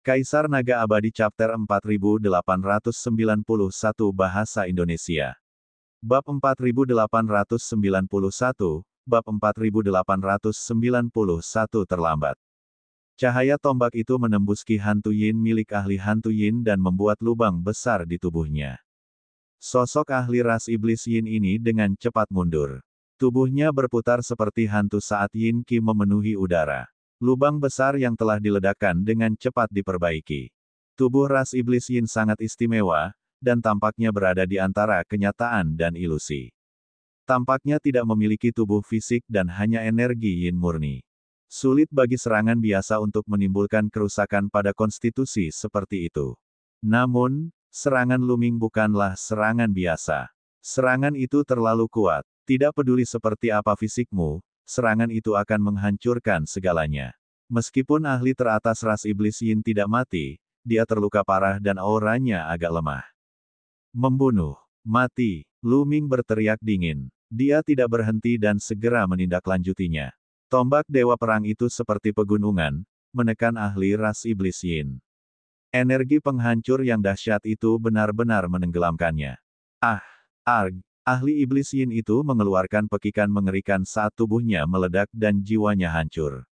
Kaisar Naga Abadi Chapter 4891 Bahasa Indonesia. Bab 4891, Bab 4891 terlambat. Cahaya tombak itu menembus Ki Hantu Yin milik ahli Hantu Yin dan membuat lubang besar di tubuhnya. Sosok ahli ras iblis Yin ini dengan cepat mundur. Tubuhnya berputar seperti hantu saat Yin Qi memenuhi udara. Lubang besar yang telah diledakkan dengan cepat diperbaiki. Tubuh ras iblis Yin sangat istimewa, dan tampaknya berada di antara kenyataan dan ilusi. Tampaknya tidak memiliki tubuh fisik dan hanya energi Yin murni. Sulit bagi serangan biasa untuk menimbulkan kerusakan pada konstitusi seperti itu. Namun, serangan Luming bukanlah serangan biasa. Serangan itu terlalu kuat. Tidak peduli seperti apa fisikmu, serangan itu akan menghancurkan segalanya. Meskipun ahli teratas ras iblis Yin tidak mati, dia terluka parah dan auranya agak lemah. Membunuh. Mati. Luming berteriak dingin. Dia tidak berhenti dan segera menindaklanjutinya. Tombak Dewa Perang itu seperti pegunungan, menekan ahli ras iblis Yin. Energi penghancur yang dahsyat itu benar-benar menenggelamkannya. Arg! Ahli iblis Yin itu mengeluarkan pekikan mengerikan saat tubuhnya meledak dan jiwanya hancur.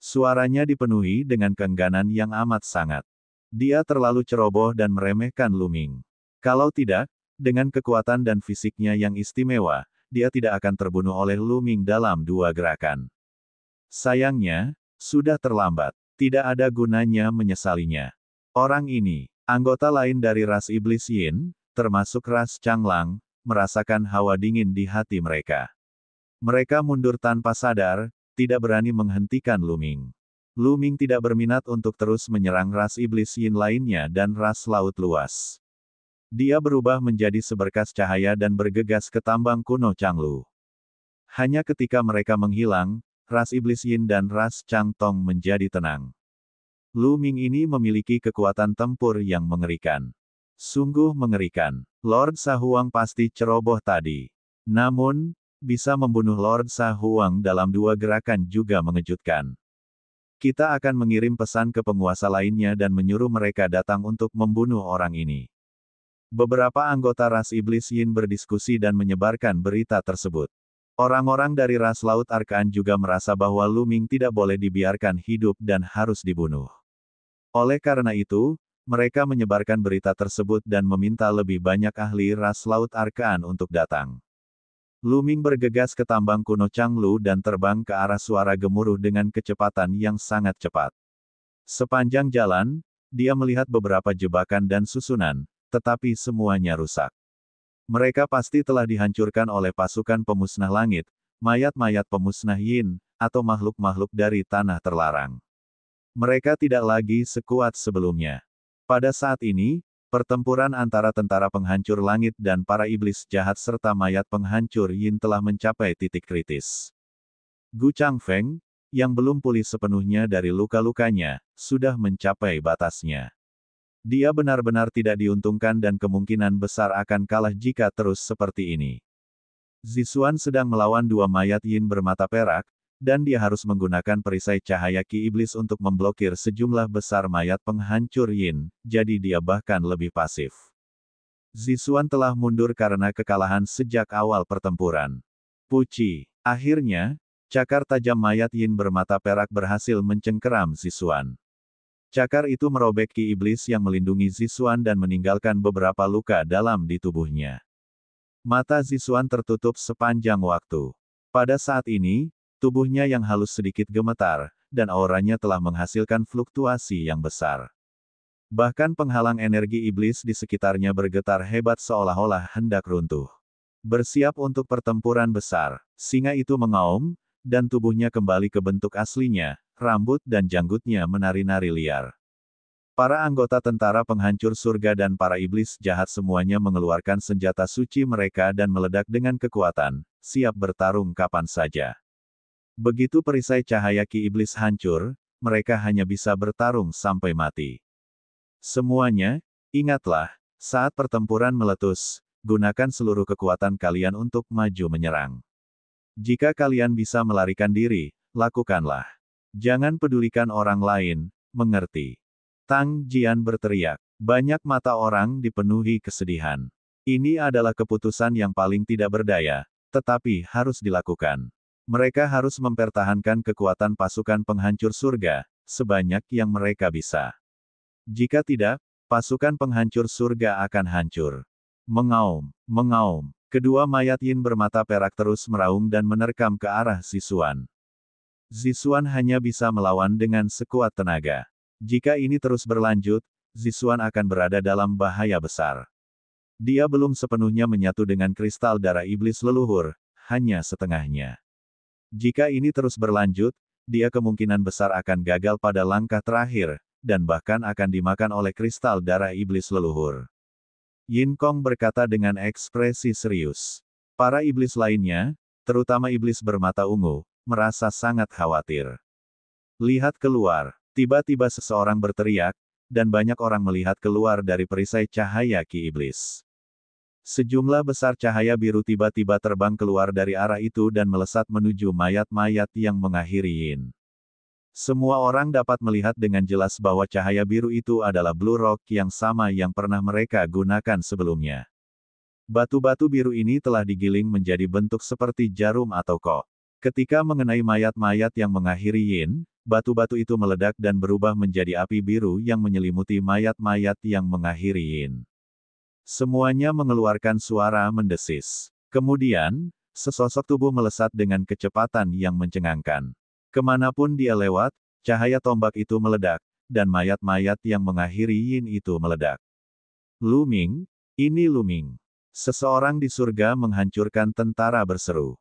Suaranya dipenuhi dengan keengganan yang amat sangat. Dia terlalu ceroboh dan meremehkan Luming. Kalau tidak, dengan kekuatan dan fisiknya yang istimewa, dia tidak akan terbunuh oleh Luming dalam 2 gerakan. Sayangnya, sudah terlambat. Tidak ada gunanya menyesalinya. Orang ini, anggota lain dari ras iblis Yin, termasuk ras Changlang, merasakan hawa dingin di hati mereka. Mereka mundur tanpa sadar, tidak berani menghentikan Luming. Luming tidak berminat untuk terus menyerang ras iblis Yin lainnya dan ras laut luas. Dia berubah menjadi seberkas cahaya dan bergegas ke tambang kuno Changlu. Hanya ketika mereka menghilang, ras iblis Yin dan ras Chang Tong menjadi tenang. Luming ini memiliki kekuatan tempur yang mengerikan. Sungguh mengerikan. Lord Sahuang pasti ceroboh tadi. Namun, bisa membunuh Lord Sahuang dalam 2 gerakan juga mengejutkan. Kita akan mengirim pesan ke penguasa lainnya dan menyuruh mereka datang untuk membunuh orang ini. Beberapa anggota ras iblis Yin berdiskusi dan menyebarkan berita tersebut. Orang-orang dari ras Laut Arkaan juga merasa bahwa Luming tidak boleh dibiarkan hidup dan harus dibunuh. Oleh karena itu, mereka menyebarkan berita tersebut dan meminta lebih banyak ahli ras Laut Arkaan untuk datang. Luming bergegas ke tambang kuno Changlu dan terbang ke arah suara gemuruh dengan kecepatan yang sangat cepat. Sepanjang jalan, dia melihat beberapa jebakan dan susunan, tetapi semuanya rusak. Mereka pasti telah dihancurkan oleh pasukan pemusnah langit, mayat-mayat pemusnah Yin, atau makhluk-makhluk dari tanah terlarang. Mereka tidak lagi sekuat sebelumnya. Pada saat ini, pertempuran antara tentara penghancur langit dan para iblis jahat serta mayat penghancur Yin telah mencapai titik kritis. Gu Changfeng, yang belum pulih sepenuhnya dari luka-lukanya, sudah mencapai batasnya. Dia benar-benar tidak diuntungkan dan kemungkinan besar akan kalah jika terus seperti ini. Zixuan sedang melawan 2 mayat Yin bermata perak, dan dia harus menggunakan perisai cahaya Ki Iblis untuk memblokir sejumlah besar mayat penghancur Yin, jadi dia bahkan lebih pasif. Zixuan telah mundur karena kekalahan sejak awal pertempuran. Puci. Akhirnya, cakar tajam mayat Yin bermata perak berhasil mencengkeram Zixuan. Cakar itu merobek Ki Iblis yang melindungi Zixuan dan meninggalkan beberapa luka dalam di tubuhnya. Mata Zixuan tertutup sepanjang waktu. Pada saat ini, tubuhnya yang halus sedikit gemetar, dan auranya telah menghasilkan fluktuasi yang besar. Bahkan penghalang energi iblis di sekitarnya bergetar hebat seolah-olah hendak runtuh. Bersiap untuk pertempuran besar, singa itu mengaum, dan tubuhnya kembali ke bentuk aslinya, rambut dan janggutnya menari-nari liar. Para anggota tentara penghancur surga dan para iblis jahat semuanya mengeluarkan senjata suci mereka dan meledak dengan kekuatan, siap bertarung kapan saja. Begitu perisai cahaya Ki Iblis hancur, mereka hanya bisa bertarung sampai mati. Semuanya, ingatlah, saat pertempuran meletus, gunakan seluruh kekuatan kalian untuk maju menyerang. Jika kalian bisa melarikan diri, lakukanlah. Jangan pedulikan orang lain, mengerti? Tang Jian berteriak. Banyak mata orang dipenuhi kesedihan. Ini adalah keputusan yang paling tidak berdaya, tetapi harus dilakukan. Mereka harus mempertahankan kekuatan pasukan penghancur surga, sebanyak yang mereka bisa. Jika tidak, pasukan penghancur surga akan hancur. Mengaum, mengaum. Kedua mayat Yin bermata perak terus meraung dan menerkam ke arah Zixuan. Zixuan hanya bisa melawan dengan sekuat tenaga. Jika ini terus berlanjut, Zixuan akan berada dalam bahaya besar. Dia belum sepenuhnya menyatu dengan kristal darah iblis leluhur, hanya setengahnya. Jika ini terus berlanjut, dia kemungkinan besar akan gagal pada langkah terakhir, dan bahkan akan dimakan oleh kristal darah iblis leluhur. Yin Kong berkata dengan ekspresi serius. Para iblis lainnya, terutama iblis bermata ungu, merasa sangat khawatir. Lihat keluar. Tiba-tiba seseorang berteriak, dan banyak orang melihat keluar dari perisai cahaya Ki Iblis. Sejumlah besar cahaya biru tiba-tiba terbang keluar dari arah itu dan melesat menuju mayat-mayat yang mengakhiri Yin. Semua orang dapat melihat dengan jelas bahwa cahaya biru itu adalah Blue Rock yang sama yang pernah mereka gunakan sebelumnya. Batu-batu biru ini telah digiling menjadi bentuk seperti jarum atau kok. Ketika mengenai mayat-mayat yang mengakhiri Yin, batu-batu itu meledak dan berubah menjadi api biru yang menyelimuti mayat-mayat yang mengakhiri Yin. Semuanya mengeluarkan suara mendesis. Kemudian, sesosok tubuh melesat dengan kecepatan yang mencengangkan. Kemanapun dia lewat, cahaya tombak itu meledak, dan mayat-mayat yang mengakhiri Yin itu meledak. Lu Ming, ini Lu Ming. Seseorang di surga menghancurkan tentara berseru.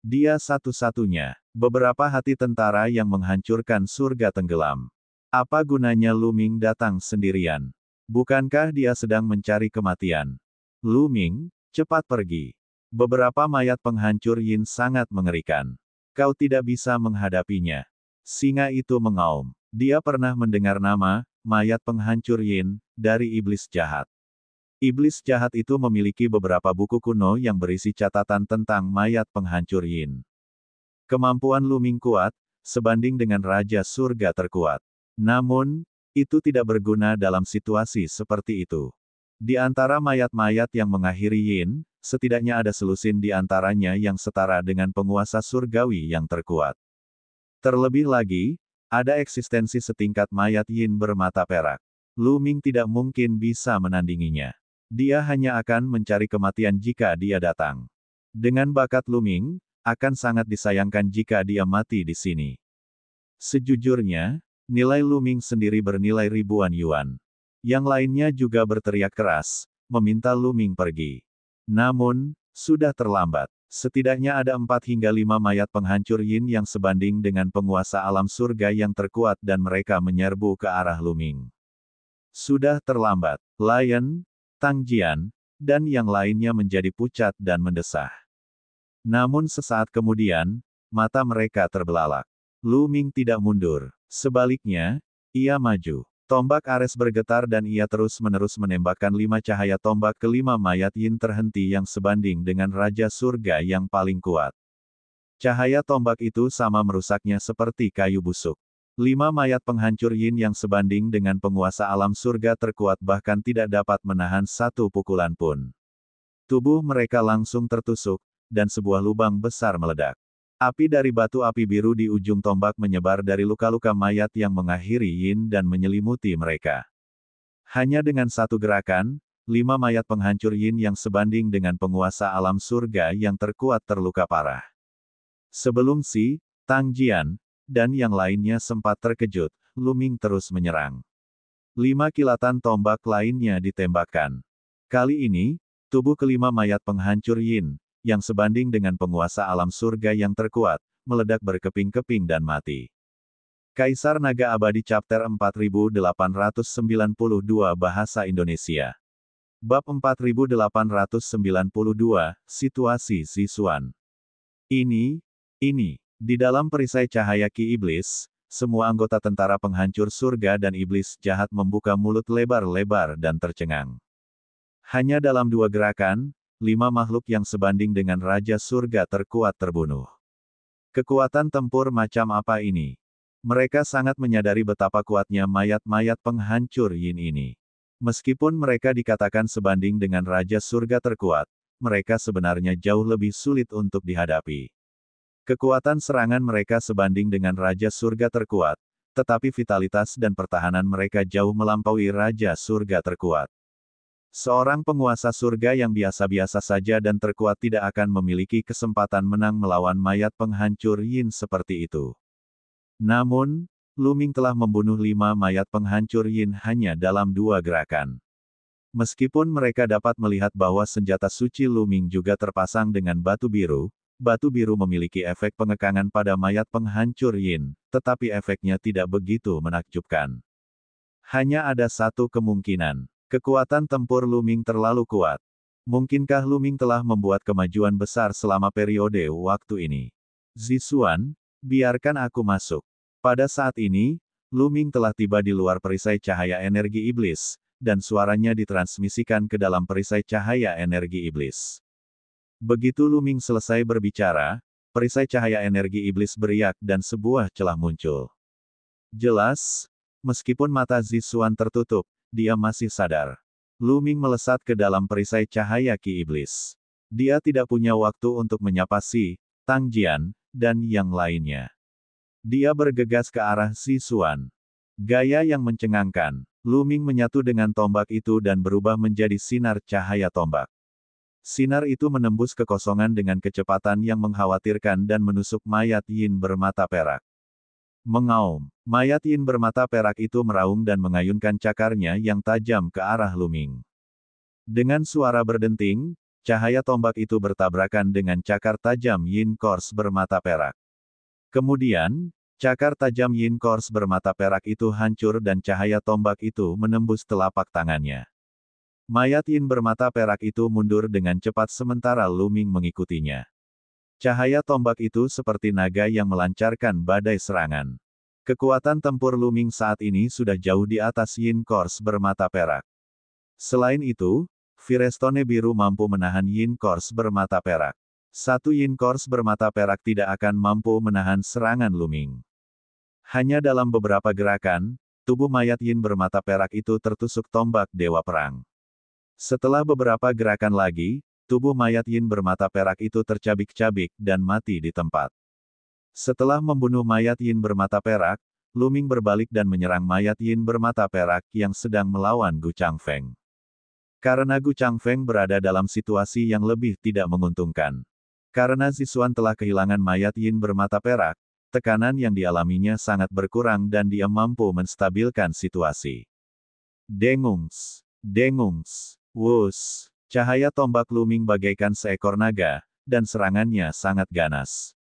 Dia satu-satunya. Beberapa hati tentara yang menghancurkan surga tenggelam. Apa gunanya Lu Ming datang sendirian? Bukankah dia sedang mencari kematian? Lu Ming, cepat pergi. Beberapa mayat penghancur Yin sangat mengerikan. Kau tidak bisa menghadapinya. Singa itu mengaum. Dia pernah mendengar nama, mayat penghancur Yin, dari iblis jahat. Iblis jahat itu memiliki beberapa buku kuno yang berisi catatan tentang mayat penghancur Yin. Kemampuan Lu Ming kuat, sebanding dengan Raja Surga terkuat. Namun, itu tidak berguna dalam situasi seperti itu. Di antara mayat-mayat yang mengakhiri Yin, setidaknya ada selusin di antaranya yang setara dengan penguasa surgawi yang terkuat. Terlebih lagi, ada eksistensi setingkat mayat Yin bermata perak. Lu Ming tidak mungkin bisa menandinginya. Dia hanya akan mencari kematian jika dia datang. Dengan bakat Lu Ming, akan sangat disayangkan jika dia mati di sini. Sejujurnya, nilai Lu Ming sendiri bernilai ribuan yuan. Yang lainnya juga berteriak keras, meminta Lu Ming pergi. Namun, sudah terlambat. Setidaknya ada 4 hingga 5 mayat penghancur Yin yang sebanding dengan penguasa alam surga yang terkuat dan mereka menyerbu ke arah Lu Ming. Sudah terlambat. Lion, Tang Jian, dan yang lainnya menjadi pucat dan mendesah. Namun sesaat kemudian, mata mereka terbelalak. Lu Ming tidak mundur. Sebaliknya, ia maju. Tombak Ares bergetar dan ia terus-menerus menembakkan 5 cahaya tombak ke 5 mayat Yin terhenti yang sebanding dengan Raja Surga yang paling kuat. Cahaya tombak itu sama merusaknya seperti kayu busuk. 5 mayat penghancur Yin yang sebanding dengan penguasa alam surga terkuat bahkan tidak dapat menahan satu pukulan pun. Tubuh mereka langsung tertusuk, dan sebuah lubang besar meledak. Api dari batu api biru di ujung tombak menyebar dari luka-luka mayat yang mengakhiri Yin dan menyelimuti mereka. Hanya dengan satu gerakan, 5 mayat penghancur Yin yang sebanding dengan penguasa alam surga yang terkuat terluka parah. Sebelum Tang Jian, dan yang lainnya sempat terkejut, Lu Ming terus menyerang. 5 kilatan tombak lainnya ditembakkan. Kali ini, tubuh kelima mayat penghancur Yin, yang sebanding dengan penguasa alam surga yang terkuat, meledak berkeping-keping dan mati. Kaisar Naga Abadi Chapter 4892 Bahasa Indonesia. Bab 4892, Situasi Zixuan. Ini, di dalam perisai cahaya Ki Iblis, semua anggota tentara penghancur surga dan iblis jahat membuka mulut lebar-lebar dan tercengang. Hanya dalam 2 gerakan, 5 makhluk yang sebanding dengan Raja Surga terkuat terbunuh. Kekuatan tempur macam apa ini? Mereka sangat menyadari betapa kuatnya mayat-mayat penghancur yin ini. Meskipun mereka dikatakan sebanding dengan Raja Surga terkuat, mereka sebenarnya jauh lebih sulit untuk dihadapi. Kekuatan serangan mereka sebanding dengan Raja Surga terkuat, tetapi vitalitas dan pertahanan mereka jauh melampaui Raja Surga terkuat. Seorang penguasa surga yang biasa-biasa saja dan terkuat tidak akan memiliki kesempatan menang melawan mayat penghancur yin seperti itu. Namun, Lu Ming telah membunuh 5 mayat penghancur yin hanya dalam 2 gerakan. Meskipun mereka dapat melihat bahwa senjata suci Lu Ming juga terpasang dengan batu biru memiliki efek pengekangan pada mayat penghancur yin, tetapi efeknya tidak begitu menakjubkan. Hanya ada satu kemungkinan. Kekuatan tempur Lu Ming terlalu kuat. Mungkinkah Lu Ming telah membuat kemajuan besar selama periode waktu ini? Zixuan, biarkan aku masuk. Pada saat ini, Lu Ming telah tiba di luar perisai cahaya energi iblis, dan suaranya ditransmisikan ke dalam perisai cahaya energi iblis. Begitu Lu Ming selesai berbicara, perisai cahaya energi iblis beriak dan sebuah celah muncul. Jelas, meskipun mata Zixuan tertutup, dia masih sadar. Lu Ming melesat ke dalam perisai cahaya ki iblis. Dia tidak punya waktu untuk menyapa Si, Tang Jian, dan yang lainnya. Dia bergegas ke arah Zixuan. Gaya yang mencengangkan. Lu Ming menyatu dengan tombak itu dan berubah menjadi sinar cahaya tombak. Sinar itu menembus kekosongan dengan kecepatan yang mengkhawatirkan dan menusuk mayat yin bermata perak. Mengaum, mayat yin bermata perak itu meraung dan mengayunkan cakarnya yang tajam ke arah Lu Ming. Dengan suara berdenting, cahaya tombak itu bertabrakan dengan cakar tajam yin kors bermata perak. Kemudian, cakar tajam yin kors bermata perak itu hancur dan cahaya tombak itu menembus telapak tangannya. Mayat yin bermata perak itu mundur dengan cepat sementara Lu Ming mengikutinya. Cahaya tombak itu seperti naga yang melancarkan badai serangan. Kekuatan tempur Lu Ming saat ini sudah jauh di atas yin kors bermata perak. Selain itu, Firestone biru mampu menahan yin kors bermata perak. Satu yin kors bermata perak tidak akan mampu menahan serangan Lu Ming. Hanya dalam beberapa gerakan, tubuh mayat yin bermata perak itu tertusuk tombak dewa perang. Setelah beberapa gerakan lagi, tubuh mayat yin bermata perak itu tercabik-cabik dan mati di tempat. Setelah membunuh mayat yin bermata perak, Lu Ming berbalik dan menyerang mayat yin bermata perak yang sedang melawan Gu Changfeng. Karena Gu Changfeng berada dalam situasi yang lebih tidak menguntungkan. Karena Zixuan telah kehilangan mayat yin bermata perak, tekanan yang dialaminya sangat berkurang dan dia mampu menstabilkan situasi. Dengungs, dengungs, wus. Cahaya tombak Lu Ming bagaikan seekor naga, dan serangannya sangat ganas.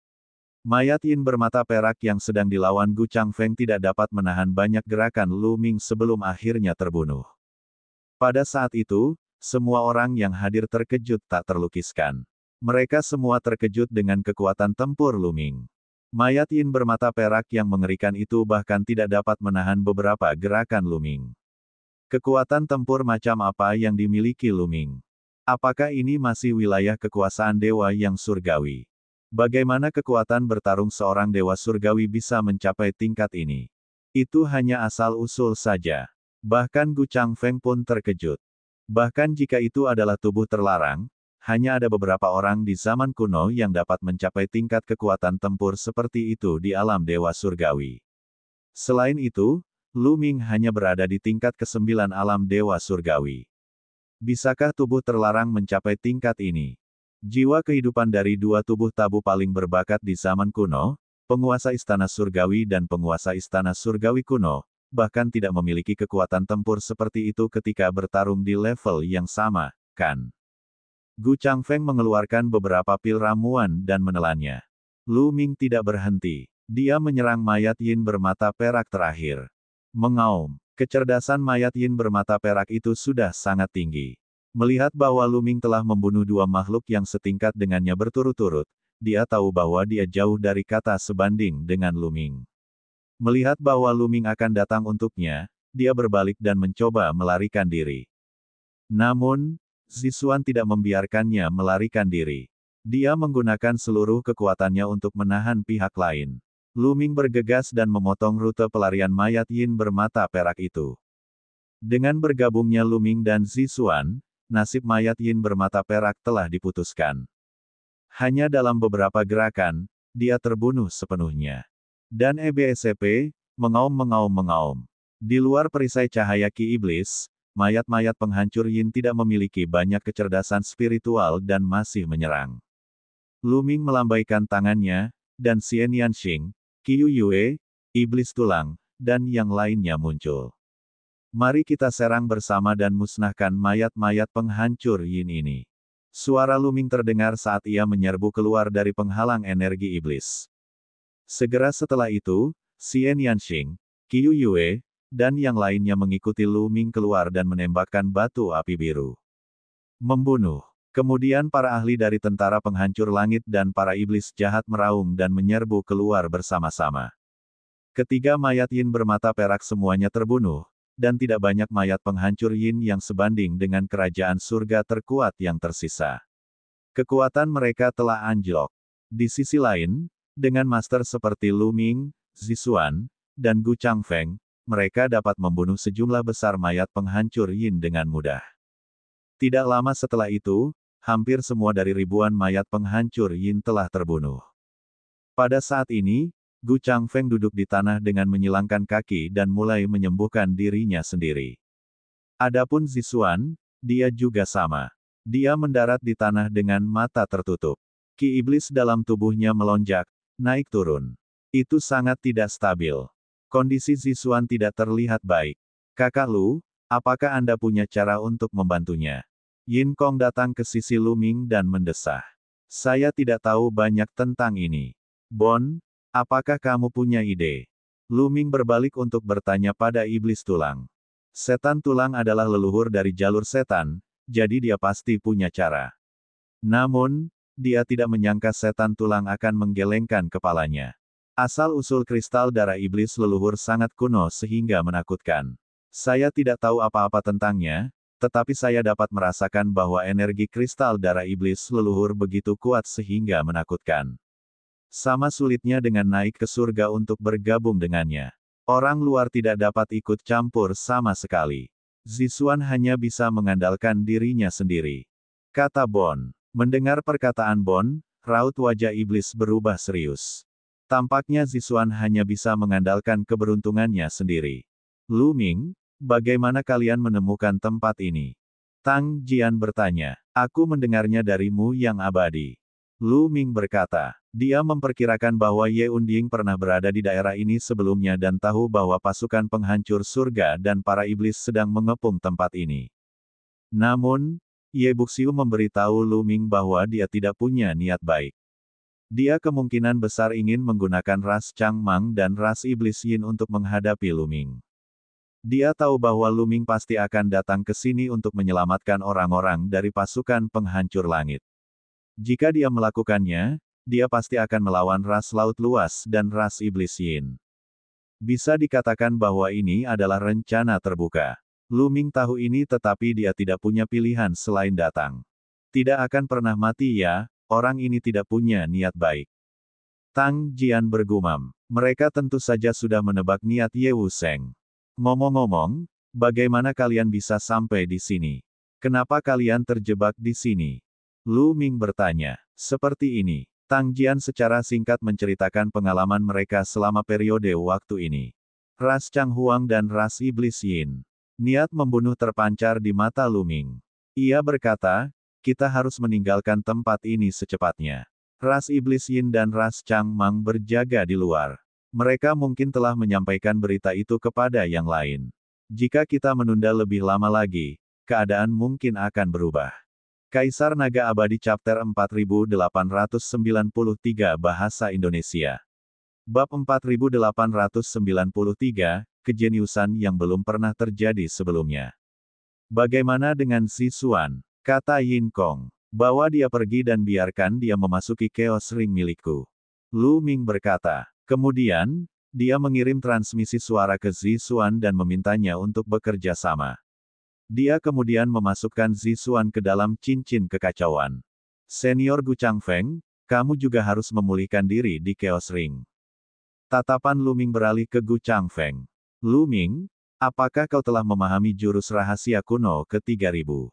Mayat yin bermata perak yang sedang dilawan Gu Changfeng tidak dapat menahan banyak gerakan Lu Ming sebelum akhirnya terbunuh. Pada saat itu, semua orang yang hadir terkejut tak terlukiskan. Mereka semua terkejut dengan kekuatan tempur Lu Ming. Mayat yin bermata perak yang mengerikan itu bahkan tidak dapat menahan beberapa gerakan Lu Ming. Kekuatan tempur macam apa yang dimiliki Lu Ming? Apakah ini masih wilayah kekuasaan dewa yang surgawi? Bagaimana kekuatan bertarung seorang dewa surgawi bisa mencapai tingkat ini? Itu hanya asal-usul saja. Bahkan Gu Changfeng pun terkejut. Bahkan jika itu adalah tubuh terlarang, hanya ada beberapa orang di zaman kuno yang dapat mencapai tingkat kekuatan tempur seperti itu di alam dewa surgawi. Selain itu, Lu Ming hanya berada di tingkat ke-9 alam dewa surgawi. Bisakah tubuh terlarang mencapai tingkat ini? Jiwa kehidupan dari dua tubuh tabu paling berbakat di zaman kuno, penguasa istana surgawi dan penguasa istana surgawi kuno, bahkan tidak memiliki kekuatan tempur seperti itu ketika bertarung di level yang sama, kan? Gu Changfeng mengeluarkan beberapa pil ramuan dan menelannya. Lu Ming tidak berhenti. Dia menyerang mayat yin bermata perak terakhir. Mengaum. Kecerdasan mayat yin bermata perak itu sudah sangat tinggi. Melihat bahwa Lu Ming telah membunuh dua makhluk yang setingkat dengannya berturut-turut, dia tahu bahwa dia jauh dari kata sebanding dengan Lu Ming. Melihat bahwa Lu Ming akan datang untuknya, dia berbalik dan mencoba melarikan diri. Namun, Zixuan tidak membiarkannya melarikan diri. Dia menggunakan seluruh kekuatannya untuk menahan pihak lain. Lu Ming bergegas dan memotong rute pelarian mayat Yin bermata perak itu. Dengan bergabungnya Lu Ming dan Zixuan, nasib mayat Yin bermata perak telah diputuskan. Hanya dalam beberapa gerakan, dia terbunuh sepenuhnya. Dan EBSCP, mengaum. Di luar perisai cahaya Ki Iblis, mayat-mayat penghancur Yin tidak memiliki banyak kecerdasan spiritual dan masih menyerang. Lu Ming melambaikan tangannya, dan Xian Yanxing, Qiu Yue, Iblis Tulang, dan yang lainnya muncul. Mari kita serang bersama dan musnahkan mayat-mayat penghancur Yin ini. Suara Lu Ming terdengar saat ia menyerbu keluar dari penghalang energi iblis. Segera setelah itu, Xian Yanxing, Qiu Yue, dan yang lainnya mengikuti Lu Ming keluar dan menembakkan batu api biru. Membunuh. Kemudian para ahli dari tentara penghancur langit dan para iblis jahat meraung dan menyerbu keluar bersama-sama. Ketiga mayat Yin bermata perak semuanya terbunuh, dan tidak banyak mayat penghancur Yin yang sebanding dengan kerajaan surga terkuat yang tersisa. Kekuatan mereka telah anjlok. Di sisi lain, dengan master seperti Lu Ming, Zixuan, dan Gu Changfeng, mereka dapat membunuh sejumlah besar mayat penghancur Yin dengan mudah. Tidak lama setelah itu, hampir semua dari ribuan mayat penghancur Yin telah terbunuh. Pada saat ini, Gu Changfeng duduk di tanah dengan menyilangkan kaki dan mulai menyembuhkan dirinya sendiri. Adapun Zixuan, dia juga sama. Dia mendarat di tanah dengan mata tertutup. Ki iblis dalam tubuhnya melonjak, naik turun. Itu sangat tidak stabil. Kondisi Zixuan tidak terlihat baik. Kakak Lu, apakah Anda punya cara untuk membantunya? Yin Kong datang ke sisi Lu Ming dan mendesah. Saya tidak tahu banyak tentang ini. Bon, apakah kamu punya ide? Lu Ming berbalik untuk bertanya pada iblis tulang. Setan tulang adalah leluhur dari jalur setan, jadi dia pasti punya cara. Namun, dia tidak menyangka setan tulang akan menggelengkan kepalanya. Asal-usul kristal darah iblis leluhur sangat kuno sehingga menakutkan. Saya tidak tahu apa-apa tentangnya, tetapi saya dapat merasakan bahwa energi kristal darah iblis leluhur begitu kuat sehingga menakutkan. Sama sulitnya dengan naik ke surga untuk bergabung dengannya. Orang luar tidak dapat ikut campur sama sekali. Zixuan hanya bisa mengandalkan dirinya sendiri. Kata Bon. Mendengar perkataan Bon, raut wajah iblis berubah serius. Tampaknya Zixuan hanya bisa mengandalkan keberuntungannya sendiri. Lu Ming, bagaimana kalian menemukan tempat ini? Tang Jian bertanya. Aku mendengarnya darimu yang abadi. Lu Ming berkata. Dia memperkirakan bahwa Ye Unding pernah berada di daerah ini sebelumnya dan tahu bahwa pasukan penghancur surga dan para iblis sedang mengepung tempat ini. Namun, Ye Buxiu memberitahu Lu Ming bahwa dia tidak punya niat baik. Dia kemungkinan besar ingin menggunakan ras Changmang dan ras iblis Yin untuk menghadapi Lu Ming. Dia tahu bahwa Lu Ming pasti akan datang ke sini untuk menyelamatkan orang-orang dari pasukan penghancur langit. Jika dia melakukannya, dia pasti akan melawan ras laut luas dan ras iblis Yin. Bisa dikatakan bahwa ini adalah rencana terbuka. Lu Ming tahu ini tetapi dia tidak punya pilihan selain datang. Tidak akan pernah mati ya, orang ini tidak punya niat baik. Tang Jian bergumam. Mereka tentu saja sudah menebak niat Ye Wusheng. Ngomong-ngomong, bagaimana kalian bisa sampai di sini? Kenapa kalian terjebak di sini? Lu Ming bertanya. Seperti ini. Tang Jian secara singkat menceritakan pengalaman mereka selama periode waktu ini. Ras Chang Huang dan ras iblis Yin. Niat membunuh terpancar di mata Lu Ming. Ia berkata, kita harus meninggalkan tempat ini secepatnya. Ras iblis Yin dan ras Chang Mang berjaga di luar. Mereka mungkin telah menyampaikan berita itu kepada yang lain. Jika kita menunda lebih lama lagi, keadaan mungkin akan berubah. Kaisar Naga Abadi Chapter 4893 Bahasa Indonesia. Bab 4893, Kejeniusan yang belum pernah terjadi sebelumnya. Bagaimana dengan Zixuan? Kata Yin Kong. Bawa dia pergi dan biarkan dia memasuki Chaos Ring milikku. Lu Ming berkata. Kemudian, dia mengirim transmisi suara ke Zixuan dan memintanya untuk bekerja sama. Dia kemudian memasukkan Zixuan ke dalam cincin kekacauan. Senior Gu Changfeng, kamu juga harus memulihkan diri di Chaos Ring. Tatapan Lu Ming beralih ke Gu Changfeng. Lu Ming, apakah kau telah memahami jurus rahasia kuno ke-3000?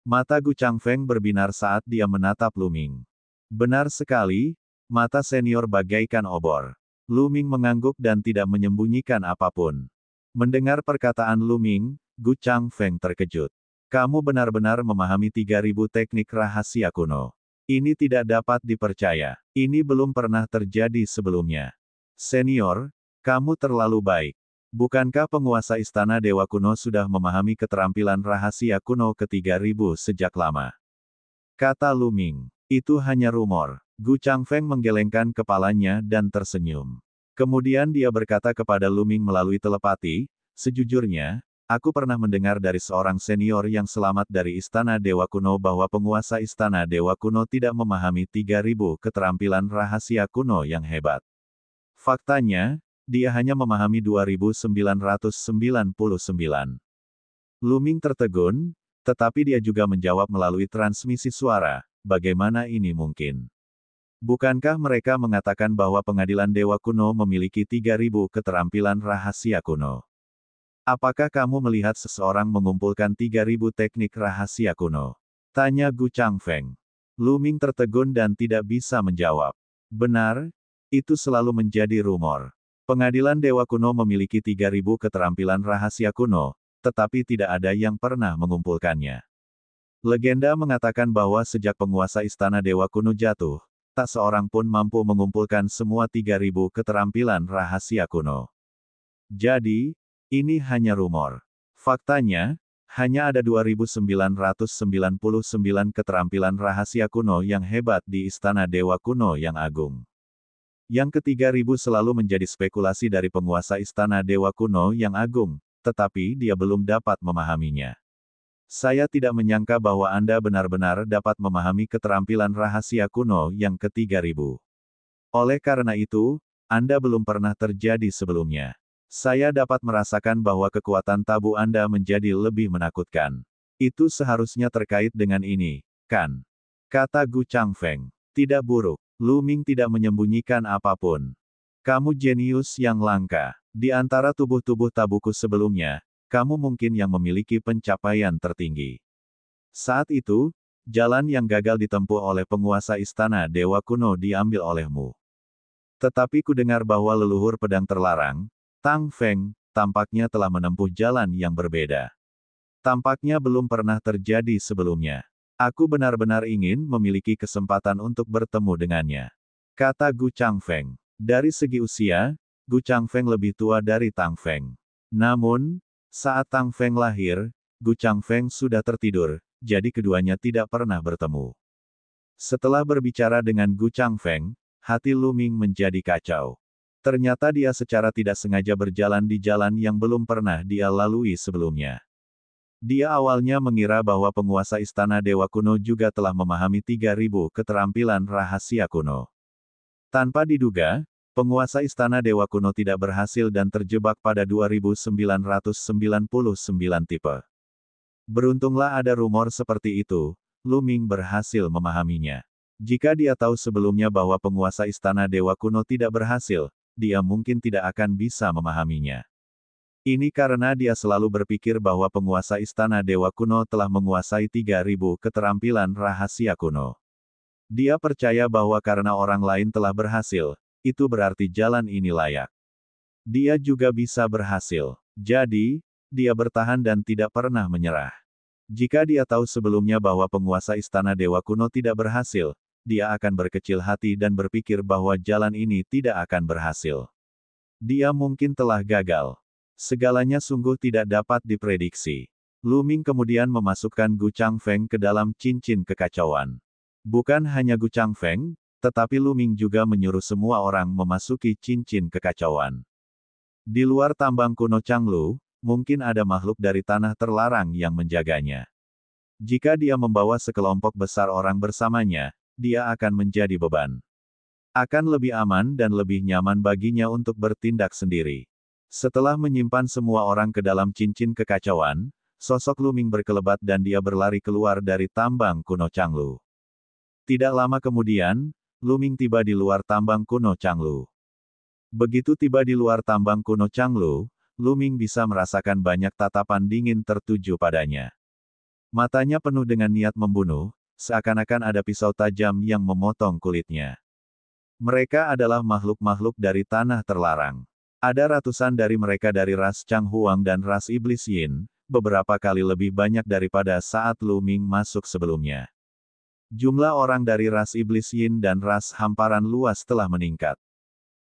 Mata Gu Changfeng berbinar saat dia menatap Lu Ming. Benar sekali, mata senior bagaikan obor. Lu Ming mengangguk dan tidak menyembunyikan apapun. Mendengar perkataan Lu Ming, Gu Changfeng terkejut. Kamu benar-benar memahami 3000 teknik rahasia kuno. Ini tidak dapat dipercaya. Ini belum pernah terjadi sebelumnya. Senior, kamu terlalu baik. Bukankah penguasa istana Dewa Kuno sudah memahami keterampilan rahasia kuno ke-3000 sejak lama? Kata Lu Ming. Itu hanya rumor. Gu Changfeng menggelengkan kepalanya dan tersenyum. Kemudian dia berkata kepada Lu Ming melalui telepati, sejujurnya, aku pernah mendengar dari seorang senior yang selamat dari Istana Dewa Kuno bahwa penguasa Istana Dewa Kuno tidak memahami 3000 keterampilan rahasia kuno yang hebat. Faktanya, dia hanya memahami 2999. Lu Ming tertegun, tetapi dia juga menjawab melalui transmisi suara, bagaimana ini mungkin? Bukankah mereka mengatakan bahwa pengadilan Dewa Kuno memiliki 3000 keterampilan rahasia kuno? Apakah kamu melihat seseorang mengumpulkan 3000 teknik rahasia kuno? Tanya Gu Changfeng. Lu Ming tertegun dan tidak bisa menjawab. Benar, itu selalu menjadi rumor. Pengadilan Dewa Kuno memiliki 3000 keterampilan rahasia kuno, tetapi tidak ada yang pernah mengumpulkannya. Legenda mengatakan bahwa sejak penguasa Istana Dewa Kuno jatuh, tak seorang pun mampu mengumpulkan semua 3000 keterampilan rahasia kuno. Jadi, ini hanya rumor. Faktanya, hanya ada 2999 keterampilan rahasia kuno yang hebat di Istana Dewa Kuno yang agung. Yang ke-3000 selalu menjadi spekulasi dari penguasa Istana Dewa Kuno yang agung, tetapi dia belum dapat memahaminya. Saya tidak menyangka bahwa Anda benar-benar dapat memahami keterampilan rahasia kuno yang ke-3000. Oleh karena itu, Anda belum pernah terjadi sebelumnya. Saya dapat merasakan bahwa kekuatan tabu Anda menjadi lebih menakutkan. Itu seharusnya terkait dengan ini, kan? Kata Gu Changfeng. Tidak buruk. Lu Ming tidak menyembunyikan apapun. Kamu jenius yang langka. Di antara tubuh-tubuh tabuku sebelumnya, kamu mungkin yang memiliki pencapaian tertinggi. Saat itu, jalan yang gagal ditempuh oleh penguasa Istana Dewa Kuno diambil olehmu. Tetapi ku dengar bahwa leluhur pedang terlarang, Tang Feng, tampaknya telah menempuh jalan yang berbeda. Tampaknya belum pernah terjadi sebelumnya. Aku benar-benar ingin memiliki kesempatan untuk bertemu dengannya. Kata Gu Changfeng. Dari segi usia, Gu Changfeng lebih tua dari Tang Feng. Namun, saat Tang Feng lahir, Gu Changfeng sudah tertidur, jadi keduanya tidak pernah bertemu. Setelah berbicara dengan Gu Changfeng, hati Lu Ming menjadi kacau. Ternyata dia secara tidak sengaja berjalan di jalan yang belum pernah dia lalui sebelumnya. Dia awalnya mengira bahwa penguasa Istana Dewa Kuno juga telah memahami 3000 keterampilan rahasia kuno. Tanpa diduga, penguasa Istana Dewa Kuno tidak berhasil dan terjebak pada 2999 tipe. Beruntunglah ada rumor seperti itu, Lu Ming berhasil memahaminya. Jika dia tahu sebelumnya bahwa penguasa Istana Dewa Kuno tidak berhasil, dia mungkin tidak akan bisa memahaminya. Ini karena dia selalu berpikir bahwa penguasa Istana Dewa Kuno telah menguasai 3000 keterampilan rahasia kuno. Dia percaya bahwa karena orang lain telah berhasil, itu berarti jalan ini layak. Dia juga bisa berhasil. Jadi, dia bertahan dan tidak pernah menyerah. Jika dia tahu sebelumnya bahwa penguasa Istana Dewa Kuno tidak berhasil, dia akan berkecil hati dan berpikir bahwa jalan ini tidak akan berhasil. Dia mungkin telah gagal. Segalanya sungguh tidak dapat diprediksi. Lu Ming kemudian memasukkan Gu Changfeng ke dalam cincin kekacauan. Bukan hanya Gu Changfeng, tetapi Lu Ming juga menyuruh semua orang memasuki cincin kekacauan. Di luar tambang kuno Changlu, mungkin ada makhluk dari tanah terlarang yang menjaganya. Jika dia membawa sekelompok besar orang bersamanya, dia akan menjadi beban. Akan lebih aman dan lebih nyaman baginya untuk bertindak sendiri. Setelah menyimpan semua orang ke dalam cincin kekacauan, sosok Lu Ming berkelebat dan dia berlari keluar dari tambang kuno Changlu. Tidak lama kemudian, Lu Ming tiba di luar tambang kuno Changlu. Begitu tiba di luar tambang kuno Changlu, Lu Ming bisa merasakan banyak tatapan dingin tertuju padanya. Matanya penuh dengan niat membunuh, seakan-akan ada pisau tajam yang memotong kulitnya. Mereka adalah makhluk-makhluk dari tanah terlarang. Ada ratusan dari mereka dari ras Chang Huang dan ras Iblis Yin, beberapa kali lebih banyak daripada saat Lu Ming masuk sebelumnya. Jumlah orang dari ras Iblis Yin dan ras hamparan luas telah meningkat.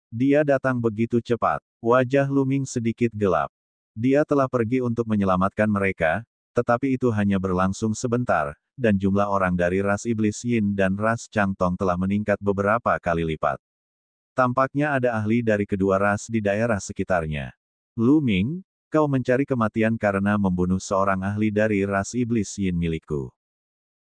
Dia datang begitu cepat. Wajah Lu Ming sedikit gelap. Dia telah pergi untuk menyelamatkan mereka, tetapi itu hanya berlangsung sebentar, dan jumlah orang dari ras Iblis Yin dan ras Chang Tong telah meningkat beberapa kali lipat. Tampaknya ada ahli dari kedua ras di daerah sekitarnya. Lu Ming, kau mencari kematian karena membunuh seorang ahli dari ras Iblis Yin milikku.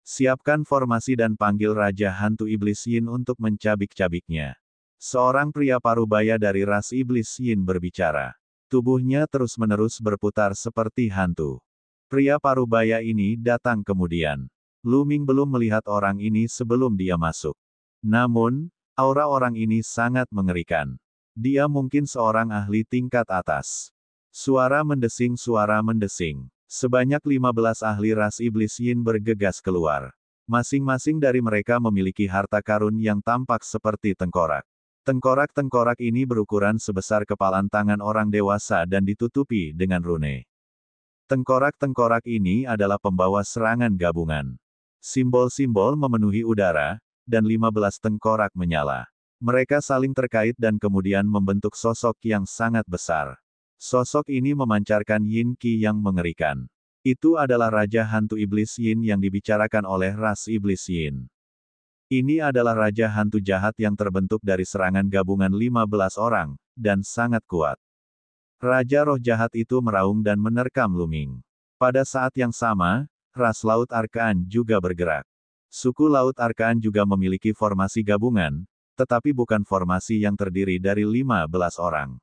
Siapkan formasi dan panggil Raja Hantu Iblis Yin untuk mencabik-cabiknya. Seorang pria parubaya dari ras Iblis Yin berbicara. Tubuhnya terus-menerus berputar seperti hantu. Pria parubaya ini datang kemudian. Lu Ming belum melihat orang ini sebelum dia masuk. Namun, aura orang ini sangat mengerikan. Dia mungkin seorang ahli tingkat atas. Suara mendesing. Sebanyak 15 ahli ras Iblis Yin bergegas keluar. Masing-masing dari mereka memiliki harta karun yang tampak seperti tengkorak. Tengkorak-tengkorak ini berukuran sebesar kepalan tangan orang dewasa dan ditutupi dengan rune. Tengkorak-tengkorak ini adalah pembawa serangan gabungan. Simbol-simbol memenuhi udara, dan 15 tengkorak menyala. Mereka saling terkait dan kemudian membentuk sosok yang sangat besar. Sosok ini memancarkan Yin Qi yang mengerikan. Itu adalah Raja Hantu Iblis Yin yang dibicarakan oleh ras Iblis Yin. Ini adalah Raja Hantu jahat yang terbentuk dari serangan gabungan 15 orang, dan sangat kuat. Raja roh jahat itu meraung dan menerkam Lu Ming. Pada saat yang sama, ras Laut Arkaan juga bergerak. Suku Laut Arkaan juga memiliki formasi gabungan, tetapi bukan formasi yang terdiri dari 15 orang.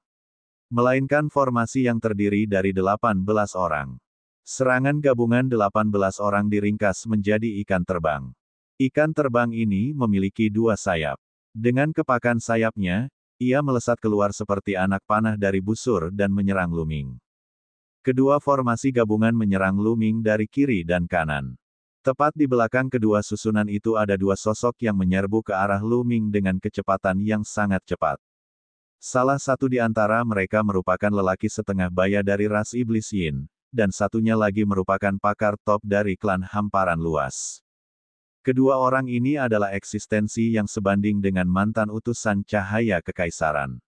Melainkan formasi yang terdiri dari 18 orang. Serangan gabungan 18 orang diringkas menjadi ikan terbang. Ikan terbang ini memiliki 2 sayap. Dengan kepakan sayapnya, ia melesat keluar seperti anak panah dari busur dan menyerang Lu Ming. Kedua formasi gabungan menyerang Lu Ming dari kiri dan kanan. Tepat di belakang kedua susunan itu ada 2 sosok yang menyerbu ke arah Lu Ming dengan kecepatan yang sangat cepat. Salah satu di antara mereka merupakan lelaki setengah baya dari ras Iblis Yin, dan satunya lagi merupakan pakar top dari klan hamparan luas. Kedua orang ini adalah eksistensi yang sebanding dengan mantan utusan cahaya kekaisaran.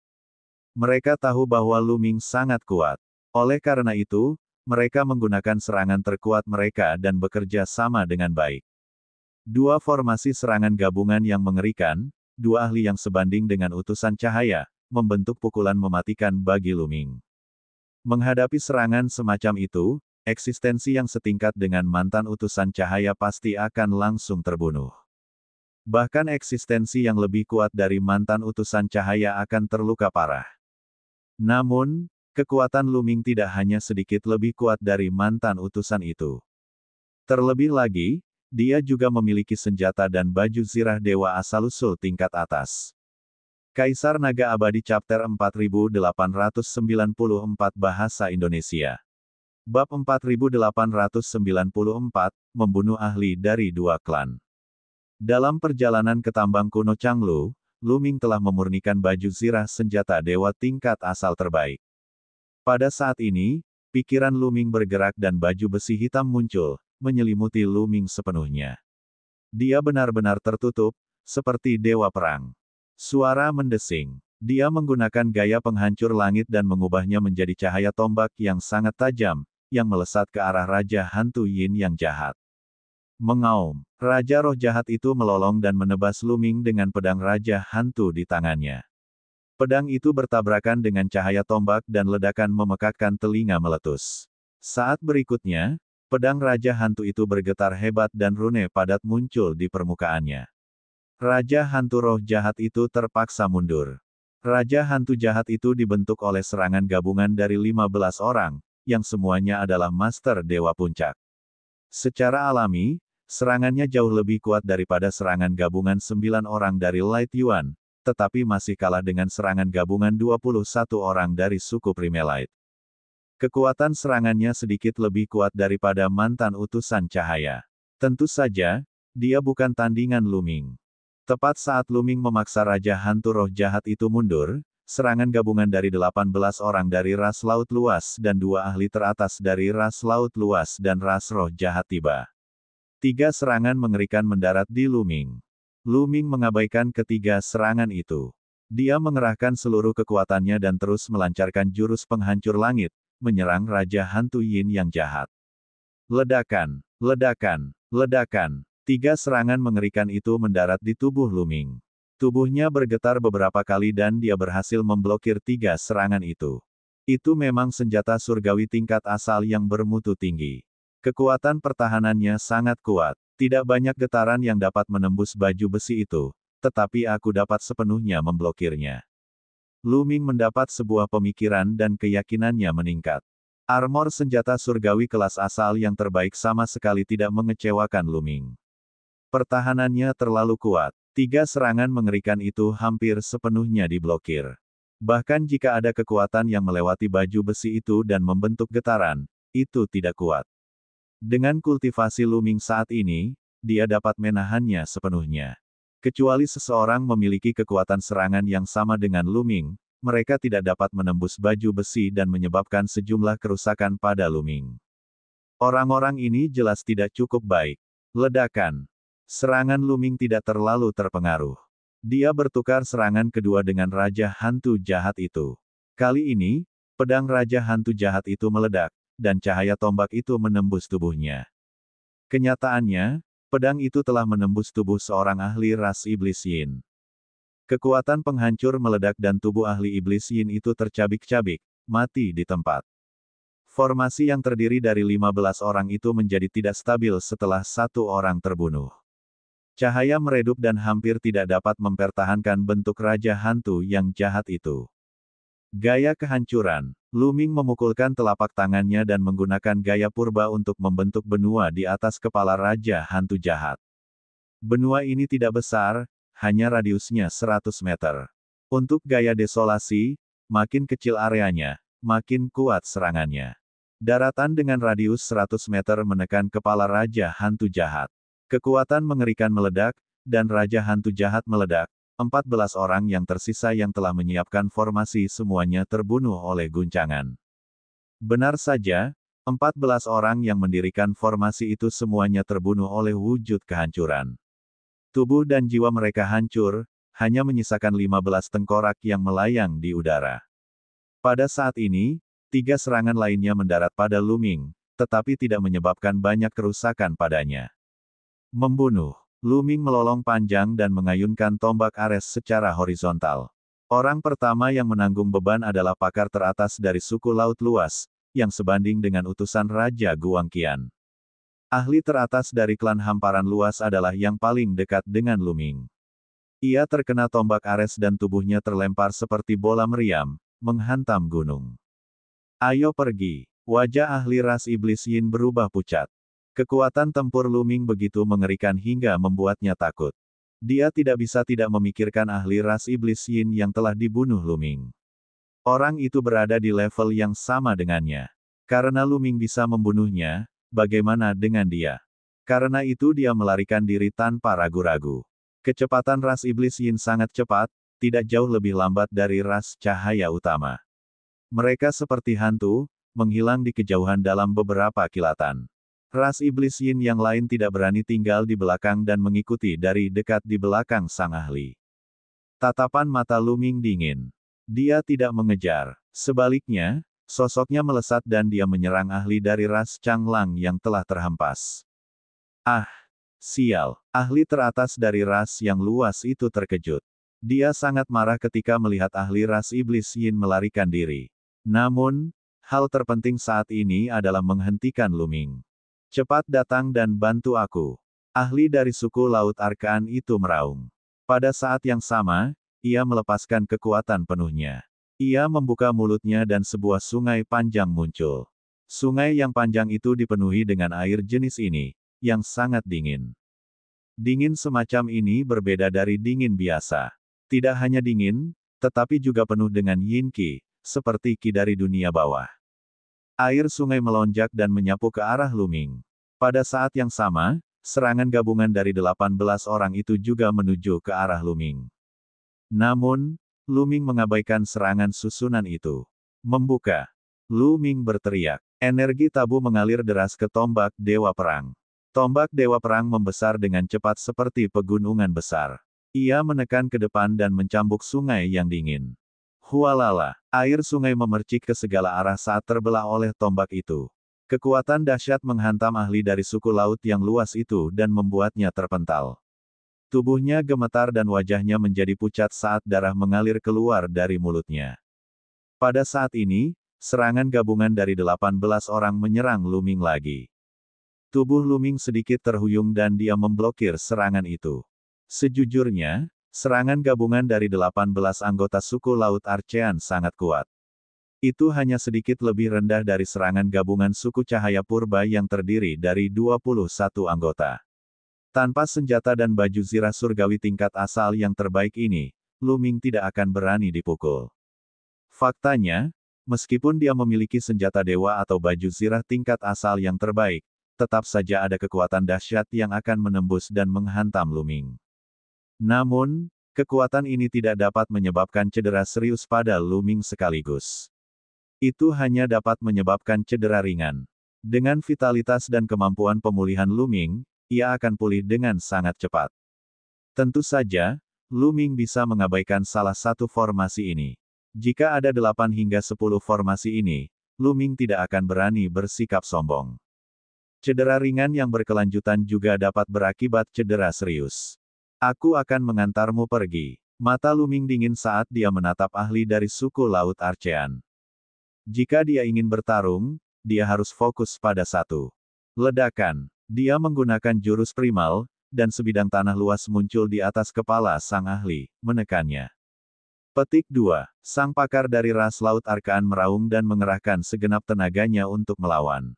Mereka tahu bahwa Lu Ming sangat kuat. Oleh karena itu, mereka menggunakan serangan terkuat mereka dan bekerja sama dengan baik. 2 formasi serangan gabungan yang mengerikan, 2 ahli yang sebanding dengan utusan cahaya, membentuk pukulan mematikan bagi Lu Ming. Menghadapi serangan semacam itu, eksistensi yang setingkat dengan mantan utusan cahaya pasti akan langsung terbunuh. Bahkan eksistensi yang lebih kuat dari mantan utusan cahaya akan terluka parah. Namun, kekuatan Lu Ming tidak hanya sedikit lebih kuat dari mantan utusan itu. Terlebih lagi, dia juga memiliki senjata dan baju zirah dewa asal-usul tingkat atas. Kaisar Naga Abadi Chapter 4894 Bahasa Indonesia. Bab 4894, Membunuh Ahli dari 2 Klan. Dalam perjalanan ke tambang kuno Changlu, Lu Ming telah memurnikan baju zirah senjata dewa tingkat asal terbaik. Pada saat ini, pikiran Lu Ming bergerak dan baju besi hitam muncul, menyelimuti Lu Ming sepenuhnya. Dia benar-benar tertutup, seperti dewa perang. Suara mendesing. Dia menggunakan gaya penghancur langit dan mengubahnya menjadi cahaya tombak yang sangat tajam, yang melesat ke arah Raja Hantu Yin yang jahat. Mengaum. Raja roh jahat itu melolong dan menebas Lu Ming dengan pedang Raja Hantu di tangannya. Pedang itu bertabrakan dengan cahaya tombak dan ledakan memekakkan telinga meletus. Saat berikutnya, pedang Raja Hantu itu bergetar hebat dan rune padat muncul di permukaannya. Raja Hantu roh jahat itu terpaksa mundur. Raja Hantu jahat itu dibentuk oleh serangan gabungan dari 15 orang, yang semuanya adalah Master Dewa Puncak. Secara alami, serangannya jauh lebih kuat daripada serangan gabungan 9 orang dari Light Yuan, tetapi masih kalah dengan serangan gabungan 21 orang dari suku Primelite. Kekuatan serangannya sedikit lebih kuat daripada mantan utusan cahaya. Tentu saja, dia bukan tandingan Luming. Tepat saat Luming memaksa Raja Hantu Roh Jahat itu mundur, serangan gabungan dari 18 orang dari ras Laut Luas dan 2 ahli teratas dari ras Laut Luas dan ras Roh Jahat tiba. 3 serangan mengerikan mendarat di Luming. Luming mengabaikan ketiga serangan itu. Dia mengerahkan seluruh kekuatannya dan terus melancarkan jurus penghancur langit, menyerang Raja Hantu Yin yang jahat. Ledakan, ledakan, ledakan. 3 serangan mengerikan itu mendarat di tubuh Luming. Tubuhnya bergetar beberapa kali dan dia berhasil memblokir 3 serangan itu. Itu memang senjata surgawi tingkat asal yang bermutu tinggi. Kekuatan pertahanannya sangat kuat. Tidak banyak getaran yang dapat menembus baju besi itu, tetapi aku dapat sepenuhnya memblokirnya. Luming mendapat sebuah pemikiran dan keyakinannya meningkat. Armor senjata surgawi kelas asal yang terbaik sama sekali tidak mengecewakan Luming. Pertahanannya terlalu kuat. 3 serangan mengerikan itu hampir sepenuhnya diblokir. Bahkan jika ada kekuatan yang melewati baju besi itu dan membentuk getaran, itu tidak kuat. Dengan kultivasi Luming saat ini, dia dapat menahannya sepenuhnya. Kecuali seseorang memiliki kekuatan serangan yang sama dengan Luming, mereka tidak dapat menembus baju besi dan menyebabkan sejumlah kerusakan pada Luming. Orang-orang ini jelas tidak cukup baik. Ledakan. Serangan Luming tidak terlalu terpengaruh. Dia bertukar serangan kedua dengan Raja Hantu Jahat itu. Kali ini, pedang Raja Hantu Jahat itu meledak, dan cahaya tombak itu menembus tubuhnya. Kenyataannya, pedang itu telah menembus tubuh seorang ahli ras Iblis Yin. Kekuatan penghancur meledak dan tubuh ahli Iblis Yin itu tercabik-cabik, mati di tempat. Formasi yang terdiri dari 15 orang itu menjadi tidak stabil setelah 1 orang terbunuh. Cahaya meredup dan hampir tidak dapat mempertahankan bentuk Raja Hantu yang jahat itu. Gaya kehancuran. Luming memukulkan telapak tangannya dan menggunakan gaya purba untuk membentuk benua di atas kepala Raja Hantu Jahat. Benua ini tidak besar, hanya radiusnya 100 meter. Untuk gaya desolasi, makin kecil areanya, makin kuat serangannya. Daratan dengan radius 100 meter menekan kepala Raja Hantu Jahat. Kekuatan mengerikan meledak, dan Raja Hantu Jahat meledak. 14 orang yang tersisa yang telah menyiapkan formasi semuanya terbunuh oleh guncangan. Benar saja, 14 orang yang mendirikan formasi itu semuanya terbunuh oleh wujud kehancuran. Tubuh dan jiwa mereka hancur, hanya menyisakan 15 tengkorak yang melayang di udara. Pada saat ini, 3 serangan lainnya mendarat pada Luming, tetapi tidak menyebabkan banyak kerusakan padanya. Membunuh. Luming melolong panjang dan mengayunkan tombak Ares secara horizontal. Orang pertama yang menanggung beban adalah pakar teratas dari suku Laut Luas, yang sebanding dengan utusan Raja Guangqian. Ahli teratas dari klan Hamparan Luas adalah yang paling dekat dengan Luming. Ia terkena tombak Ares dan tubuhnya terlempar seperti bola meriam, menghantam gunung. Ayo pergi. Wajah ahli ras Iblis Yin berubah pucat. Kekuatan tempur Luming begitu mengerikan hingga membuatnya takut. Dia tidak bisa tidak memikirkan ahli ras Iblis Yin yang telah dibunuh Luming. Orang itu berada di level yang sama dengannya. Karena Luming bisa membunuhnya, bagaimana dengan dia? Karena itu dia melarikan diri tanpa ragu-ragu. Kecepatan ras Iblis Yin sangat cepat, tidak jauh lebih lambat dari ras cahaya utama. Mereka seperti hantu, menghilang di kejauhan dalam beberapa kilatan. Ras Iblis Yin yang lain tidak berani tinggal di belakang dan mengikuti dari dekat di belakang sang ahli. Tatapan mata Luming dingin. Dia tidak mengejar. Sebaliknya, sosoknya melesat dan dia menyerang ahli dari ras Changlang yang telah terhempas. Ah! Sial! Ahli teratas dari ras yang luas itu terkejut. Dia sangat marah ketika melihat ahli ras Iblis Yin melarikan diri. Namun, hal terpenting saat ini adalah menghentikan Luming. Cepat datang dan bantu aku. Ahli dari suku Laut Arkaan itu meraung. Pada saat yang sama, ia melepaskan kekuatan penuhnya. Ia membuka mulutnya dan sebuah sungai panjang muncul. Sungai yang panjang itu dipenuhi dengan air jenis ini, yang sangat dingin. Dingin semacam ini berbeda dari dingin biasa. Tidak hanya dingin, tetapi juga penuh dengan yin qi, seperti qi dari dunia bawah. Air sungai melonjak dan menyapu ke arah Lu Ming. Pada saat yang sama, serangan gabungan dari 18 orang itu juga menuju ke arah Lu Ming. Namun, Lu Ming mengabaikan serangan susunan itu. Membuka. Lu Ming berteriak. Energi tabu mengalir deras ke tombak Dewa Perang. Tombak Dewa Perang membesar dengan cepat seperti pegunungan besar. Ia menekan ke depan dan mencambuk sungai yang dingin. Hualala, air sungai memercik ke segala arah saat terbelah oleh tombak itu. Kekuatan dahsyat menghantam ahli dari suku laut yang luas itu dan membuatnya terpental. Tubuhnya gemetar dan wajahnya menjadi pucat saat darah mengalir keluar dari mulutnya. Pada saat ini, serangan gabungan dari 18 orang menyerang Lu Ming lagi. Tubuh Lu Ming sedikit terhuyung dan dia memblokir serangan itu. Sejujurnya, serangan gabungan dari 18 anggota suku Laut Archean sangat kuat. Itu hanya sedikit lebih rendah dari serangan gabungan suku Cahaya Purba yang terdiri dari 21 anggota. Tanpa senjata dan baju zirah surgawi tingkat asal yang terbaik ini, Lu Ming tidak akan berani dipukul. Faktanya, meskipun dia memiliki senjata dewa atau baju zirah tingkat asal yang terbaik, tetap saja ada kekuatan dahsyat yang akan menembus dan menghantam Lu Ming. Namun, kekuatan ini tidak dapat menyebabkan cedera serius pada Lu Ming sekaligus. Itu hanya dapat menyebabkan cedera ringan. Dengan vitalitas dan kemampuan pemulihan Lu Ming, ia akan pulih dengan sangat cepat. Tentu saja, Lu Ming bisa mengabaikan salah satu formasi ini. Jika ada 8 hingga 10 formasi ini, Lu Ming tidak akan berani bersikap sombong. Cedera ringan yang berkelanjutan juga dapat berakibat cedera serius. Aku akan mengantarmu pergi. Mata Lu Ming dingin saat dia menatap ahli dari suku Laut Archean. Jika dia ingin bertarung, dia harus fokus pada satu. Ledakan. Dia menggunakan jurus primal, dan sebidang tanah luas muncul di atas kepala sang ahli, menekannya. Petik 2. Sang pakar dari ras Laut Archean meraung dan mengerahkan segenap tenaganya untuk melawan.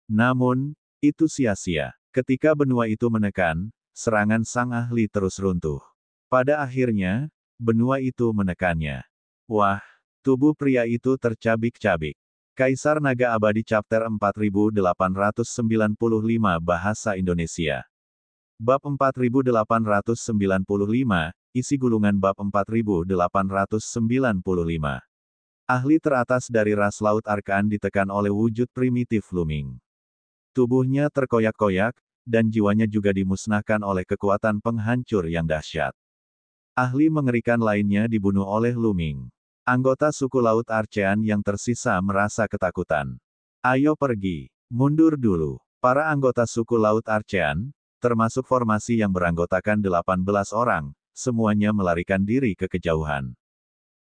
Namun, itu sia-sia. Ketika benua itu menekan, serangan sang ahli terus runtuh. Pada akhirnya, benua itu menekannya. Wah, tubuh pria itu tercabik-cabik. Kaisar Naga Abadi Chapter 4895 Bahasa Indonesia. Bab 4895, isi gulungan bab 4895. Ahli teratas dari ras Laut Archean ditekan oleh wujud primitif Lu Ming. Tubuhnya terkoyak-koyak, dan jiwanya juga dimusnahkan oleh kekuatan penghancur yang dahsyat. Ahli mengerikan lainnya dibunuh oleh Lu Ming. Anggota suku Laut Archean yang tersisa merasa ketakutan. Ayo pergi, mundur dulu. Para anggota suku Laut Archean, termasuk formasi yang beranggotakan 18 orang, semuanya melarikan diri ke kejauhan.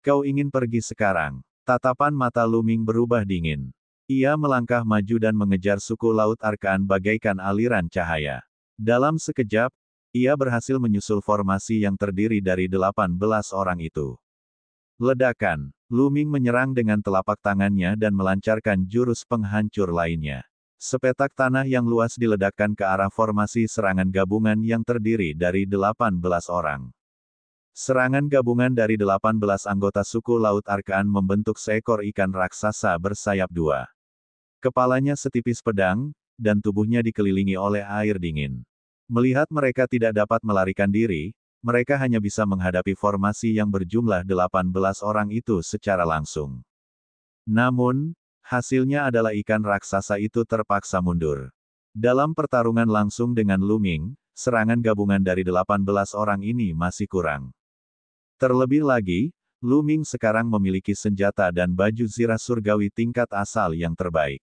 Kau ingin pergi sekarang? Tatapan mata Lu Ming berubah dingin. Ia melangkah maju dan mengejar suku Laut Archean bagaikan aliran cahaya. Dalam sekejap, ia berhasil menyusul formasi yang terdiri dari 18 orang itu. Ledakan. Lu Ming menyerang dengan telapak tangannya dan melancarkan jurus penghancur lainnya. Sepetak tanah yang luas diledakkan ke arah formasi serangan gabungan yang terdiri dari 18 orang. Serangan gabungan dari 18 anggota suku Laut Archean membentuk seekor ikan raksasa bersayap dua. Kepalanya setipis pedang, dan tubuhnya dikelilingi oleh air dingin. Melihat mereka tidak dapat melarikan diri, mereka hanya bisa menghadapi formasi yang berjumlah 18 orang itu secara langsung. Namun, hasilnya adalah ikan raksasa itu terpaksa mundur. Dalam pertarungan langsung dengan Lu Ming, serangan gabungan dari 18 orang ini masih kurang. Terlebih lagi, Lu Ming sekarang memiliki senjata dan baju zirah surgawi tingkat asal yang terbaik.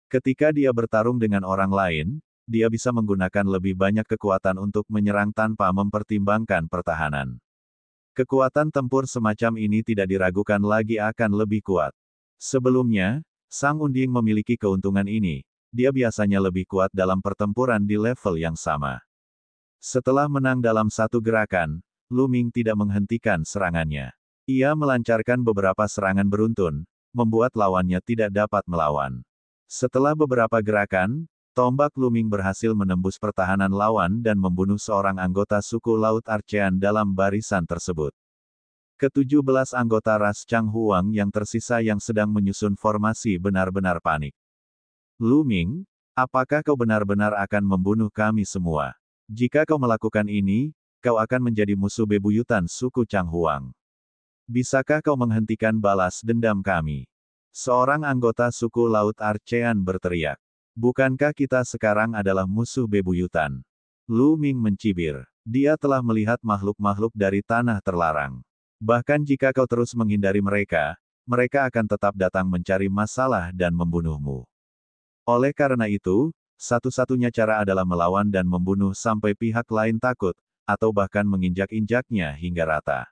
Ketika dia bertarung dengan orang lain, dia bisa menggunakan lebih banyak kekuatan untuk menyerang tanpa mempertimbangkan pertahanan. Kekuatan tempur semacam ini tidak diragukan lagi akan lebih kuat. Sebelumnya, Sang Unding memiliki keuntungan ini, dia biasanya lebih kuat dalam pertempuran di level yang sama. Setelah menang dalam satu gerakan, Lu Ming tidak menghentikan serangannya. Ia melancarkan beberapa serangan beruntun, membuat lawannya tidak dapat melawan. Setelah beberapa gerakan, Tombak Luming berhasil menembus pertahanan lawan dan membunuh seorang anggota suku Laut Archean dalam barisan tersebut. Ke-17 anggota ras Chang Huang yang tersisa yang sedang menyusun formasi benar-benar panik. Luming, apakah kau benar-benar akan membunuh kami semua? Jika kau melakukan ini, kau akan menjadi musuh bebuyutan suku Chang Huang. Bisakah kau menghentikan balas dendam kami? Seorang anggota suku Laut Archean berteriak. Bukankah kita sekarang adalah musuh bebuyutan? Lu Ming mencibir. Dia telah melihat makhluk-makhluk dari tanah terlarang. Bahkan jika kau terus menghindari mereka, mereka akan tetap datang mencari masalah dan membunuhmu. Oleh karena itu, satu-satunya cara adalah melawan dan membunuh sampai pihak lain takut, atau bahkan menginjak-injaknya hingga rata.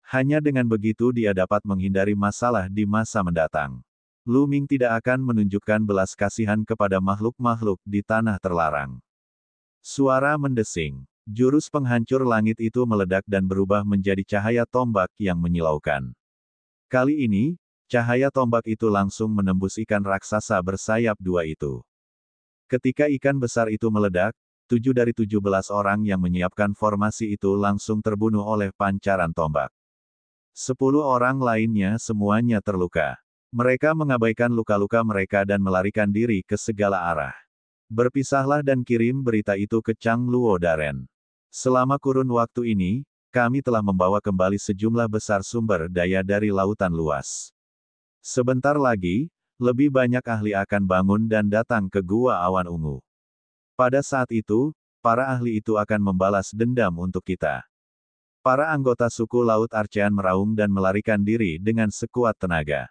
Hanya dengan begitu dia dapat menghindari masalah di masa mendatang. Lu Ming tidak akan menunjukkan belas kasihan kepada makhluk-makhluk di tanah terlarang. Suara mendesing. Jurus penghancur langit itu meledak dan berubah menjadi cahaya tombak yang menyilaukan. Kali ini, cahaya tombak itu langsung menembus ikan raksasa bersayap dua itu. Ketika ikan besar itu meledak, 7 dari 17 orang yang menyiapkan formasi itu langsung terbunuh oleh pancaran tombak. 10 orang lainnya semuanya terluka. Mereka mengabaikan luka-luka mereka dan melarikan diri ke segala arah. Berpisahlah dan kirim berita itu ke Chang Luo Daren. Selama kurun waktu ini, kami telah membawa kembali sejumlah besar sumber daya dari lautan luas. Sebentar lagi, lebih banyak ahli akan bangun dan datang ke Gua Awan Ungu. Pada saat itu, para ahli itu akan membalas dendam untuk kita. Para anggota suku Laut Archean meraung dan melarikan diri dengan sekuat tenaga.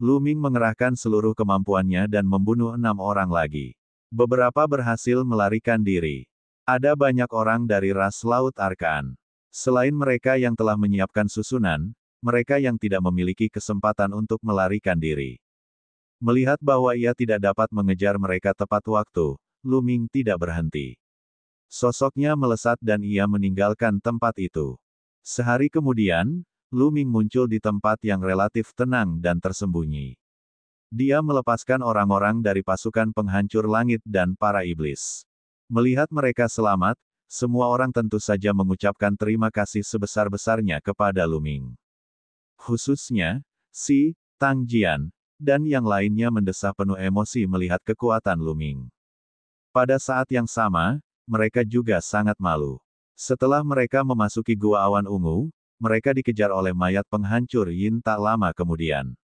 Lu Ming mengerahkan seluruh kemampuannya dan membunuh 6 orang lagi. Beberapa berhasil melarikan diri. Ada banyak orang dari ras Laut Archean. Selain mereka yang telah menyiapkan susunan, mereka yang tidak memiliki kesempatan untuk melarikan diri. Melihat bahwa ia tidak dapat mengejar mereka tepat waktu, Lu Ming tidak berhenti. Sosoknya melesat dan ia meninggalkan tempat itu. Sehari kemudian, Lu Ming muncul di tempat yang relatif tenang dan tersembunyi. Dia melepaskan orang-orang dari pasukan penghancur langit dan para iblis. Melihat mereka selamat, semua orang tentu saja mengucapkan terima kasih sebesar-besarnya kepada Lu Ming. Khususnya, Si, Tang Jian, dan yang lainnya mendesah penuh emosi melihat kekuatan Lu Ming. Pada saat yang sama, mereka juga sangat malu. Setelah mereka memasuki Gua Awan Ungu, mereka dikejar oleh mayat penghancur Yin tak lama kemudian.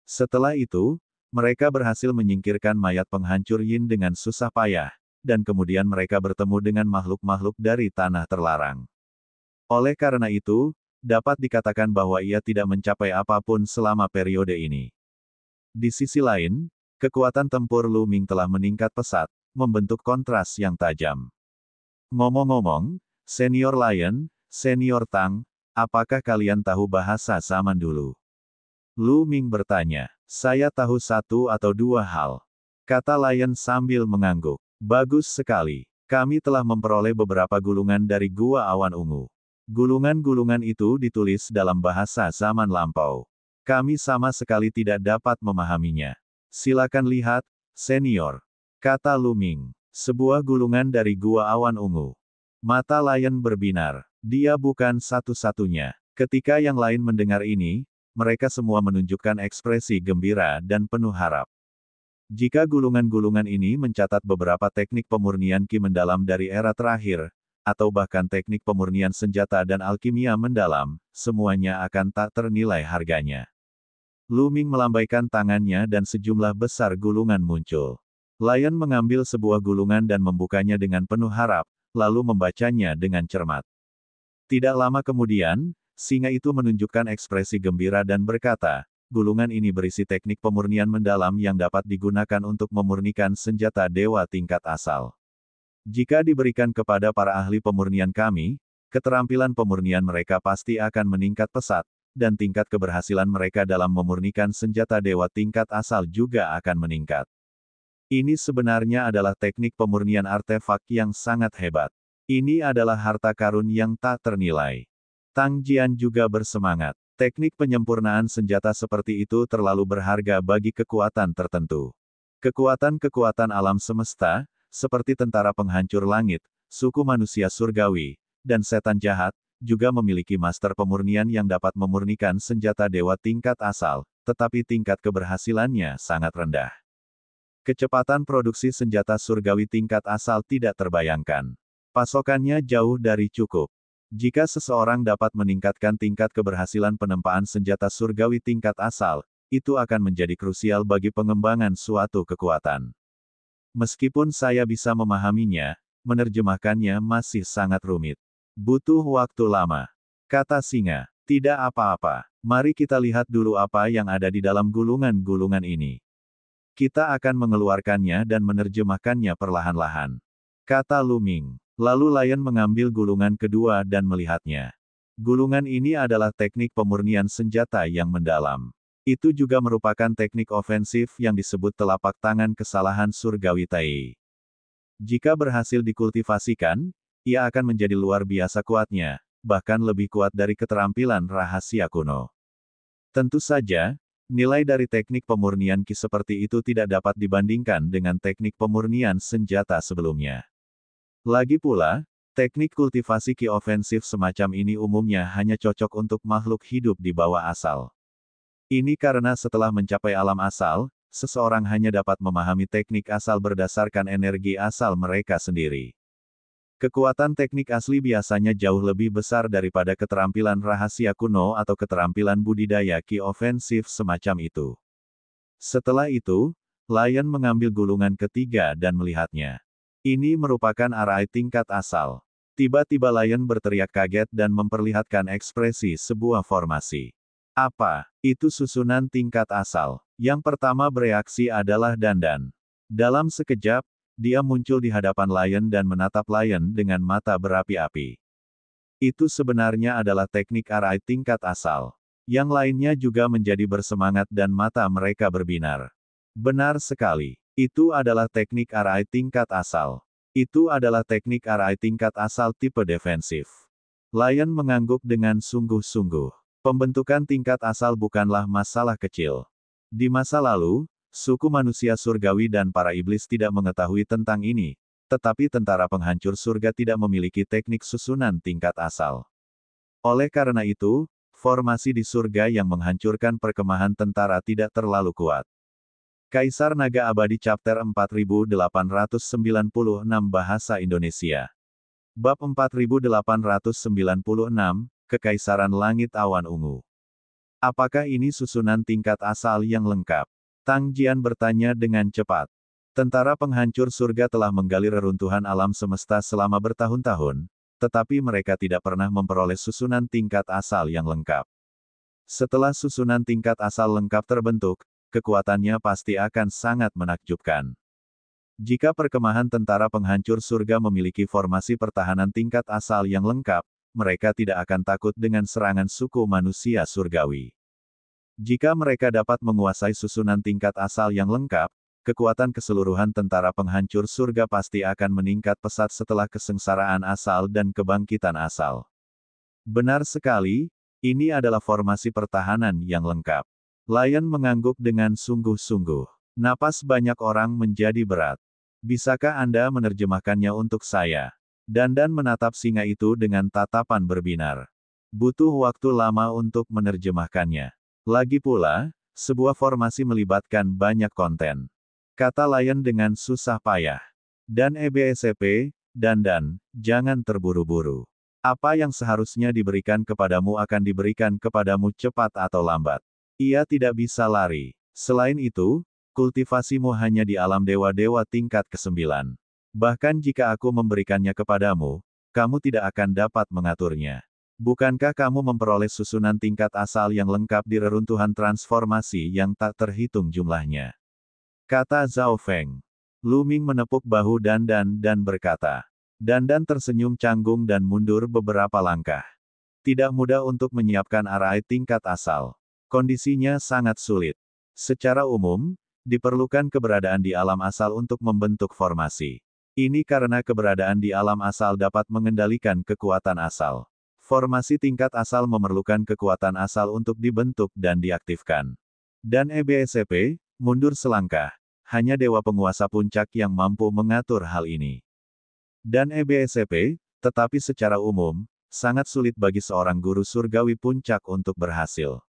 Setelah itu, mereka berhasil menyingkirkan mayat penghancur Yin dengan susah payah, dan kemudian mereka bertemu dengan makhluk-makhluk dari tanah terlarang. Oleh karena itu, dapat dikatakan bahwa ia tidak mencapai apapun selama periode ini. Di sisi lain, kekuatan tempur Lu Ming telah meningkat pesat, membentuk kontras yang tajam. Ngomong-ngomong, Senior Lion, Senior Tang, apakah kalian tahu bahasa zaman dulu? Lu Ming bertanya. Saya tahu satu atau dua hal. Kata Lion sambil mengangguk. Bagus sekali. Kami telah memperoleh beberapa gulungan dari Gua Awan Ungu. Gulungan-gulungan itu ditulis dalam bahasa zaman lampau. Kami sama sekali tidak dapat memahaminya. Silakan lihat, Senior. Kata Lu Ming. Sebuah gulungan dari Gua Awan Ungu. Mata Lion berbinar. Dia bukan satu-satunya. Ketika yang lain mendengar ini, mereka semua menunjukkan ekspresi gembira dan penuh harap. Jika gulungan-gulungan ini mencatat beberapa teknik pemurnian Qi mendalam dari era terakhir, atau bahkan teknik pemurnian senjata dan alkimia mendalam, semuanya akan tak ternilai harganya. Lu Ming melambaikan tangannya dan sejumlah besar gulungan muncul. Lion mengambil sebuah gulungan dan membukanya dengan penuh harap, lalu membacanya dengan cermat. Tidak lama kemudian, singa itu menunjukkan ekspresi gembira dan berkata, gulungan ini berisi teknik pemurnian mendalam yang dapat digunakan untuk memurnikan senjata dewa tingkat asal. Jika diberikan kepada para ahli pemurnian kami, keterampilan pemurnian mereka pasti akan meningkat pesat, dan tingkat keberhasilan mereka dalam memurnikan senjata dewa tingkat asal juga akan meningkat. Ini sebenarnya adalah teknik pemurnian artefak yang sangat hebat. Ini adalah harta karun yang tak ternilai. Tang Jian juga bersemangat. Teknik penyempurnaan senjata seperti itu terlalu berharga bagi kekuatan tertentu. Kekuatan-kekuatan alam semesta, seperti tentara penghancur langit, suku manusia surgawi, dan setan jahat, juga memiliki master pemurnian yang dapat memurnikan senjata dewa tingkat asal, tetapi tingkat keberhasilannya sangat rendah. Kecepatan produksi senjata surgawi tingkat asal tidak terbayangkan. Pasokannya jauh dari cukup. Jika seseorang dapat meningkatkan tingkat keberhasilan penempaan senjata surgawi tingkat asal, itu akan menjadi krusial bagi pengembangan suatu kekuatan. Meskipun saya bisa memahaminya, menerjemahkannya masih sangat rumit. Butuh waktu lama. Kata singa, tidak apa-apa. Mari kita lihat dulu apa yang ada di dalam gulungan-gulungan ini. Kita akan mengeluarkannya dan menerjemahkannya perlahan-lahan. Kata Lu Ming. Lalu Lion mengambil gulungan kedua dan melihatnya. Gulungan ini adalah teknik pemurnian senjata yang mendalam. Itu juga merupakan teknik ofensif yang disebut telapak tangan kesalahan surgawi Tai. Jika berhasil dikultivasikan, ia akan menjadi luar biasa kuatnya, bahkan lebih kuat dari keterampilan rahasia kuno. Tentu saja, nilai dari teknik pemurnian Ki seperti itu tidak dapat dibandingkan dengan teknik pemurnian senjata sebelumnya. Lagi pula, teknik kultivasi Ki ofensif semacam ini umumnya hanya cocok untuk makhluk hidup di bawah asal. Ini karena setelah mencapai alam asal, seseorang hanya dapat memahami teknik asal berdasarkan energi asal mereka sendiri. Kekuatan teknik asli biasanya jauh lebih besar daripada keterampilan rahasia kuno atau keterampilan budidaya Ki ofensif semacam itu. Setelah itu, Lion mengambil gulungan ketiga dan melihatnya. Ini merupakan arai tingkat asal. Tiba-tiba Lion berteriak kaget dan memperlihatkan ekspresi sebuah formasi. Apa? Itu susunan tingkat asal. Yang pertama bereaksi adalah Dandan. Dalam sekejap, dia muncul di hadapan Lion dan menatap Lion dengan mata berapi-api. Itu sebenarnya adalah teknik arai tingkat asal. Yang lainnya juga menjadi bersemangat dan mata mereka berbinar. Benar sekali. Itu adalah teknik arai tingkat asal. Itu adalah teknik arai tingkat asal tipe defensif. Lion mengangguk dengan sungguh-sungguh. Pembentukan tingkat asal bukanlah masalah kecil. Di masa lalu, suku manusia surgawi dan para iblis tidak mengetahui tentang ini, tetapi tentara penghancur surga tidak memiliki teknik susunan tingkat asal. Oleh karena itu, formasi di surga yang menghancurkan perkemahan tentara tidak terlalu kuat. Kaisar Naga Abadi Chapter 4896 Bahasa Indonesia. Bab 4896, Kekaisaran Langit Awan Ungu. Apakah ini susunan tingkat asal yang lengkap? Tang Jian bertanya dengan cepat. Tentara penghancur surga telah menggali reruntuhan alam semesta selama bertahun-tahun, tetapi mereka tidak pernah memperoleh susunan tingkat asal yang lengkap. Setelah susunan tingkat asal lengkap terbentuk, kekuatannya pasti akan sangat menakjubkan. Jika perkemahan tentara penghancur surga memiliki formasi pertahanan tingkat asal yang lengkap, mereka tidak akan takut dengan serangan suku manusia surgawi. Jika mereka dapat menguasai susunan tingkat asal yang lengkap, kekuatan keseluruhan tentara penghancur surga pasti akan meningkat pesat setelah kesengsaraan asal dan kebangkitan asal. Benar sekali, ini adalah formasi pertahanan yang lengkap. Lion mengangguk dengan sungguh-sungguh. Napas banyak orang menjadi berat. Bisakah Anda menerjemahkannya untuk saya? Dandan menatap singa itu dengan tatapan berbinar. Butuh waktu lama untuk menerjemahkannya. Lagi pula, sebuah formasi melibatkan banyak konten. Kata Lion dengan susah payah. Dan EBSP, Dandan, jangan terburu-buru. Apa yang seharusnya diberikan kepadamu akan diberikan kepadamu cepat atau lambat. Ia tidak bisa lari. Selain itu, kultivasimu hanya di alam dewa-dewa tingkat ke-9. Bahkan jika aku memberikannya kepadamu, kamu tidak akan dapat mengaturnya. Bukankah kamu memperoleh susunan tingkat asal yang lengkap di reruntuhan transformasi yang tak terhitung jumlahnya? Kata Zhao Feng. Lu Ming menepuk bahu Dandan dan berkata. Dandan tersenyum canggung dan mundur beberapa langkah. Tidak mudah untuk menyiapkan arai tingkat asal. Kondisinya sangat sulit. Secara umum, diperlukan keberadaan di alam asal untuk membentuk formasi. Ini karena keberadaan di alam asal dapat mengendalikan kekuatan asal. Formasi tingkat asal memerlukan kekuatan asal untuk dibentuk dan diaktifkan. Dan EBSP, mundur selangkah. hanya dewa penguasa puncak yang mampu mengatur hal ini. Dan EBSCP, tetapi secara umum, sangat sulit bagi seorang guru surgawi puncak untuk berhasil.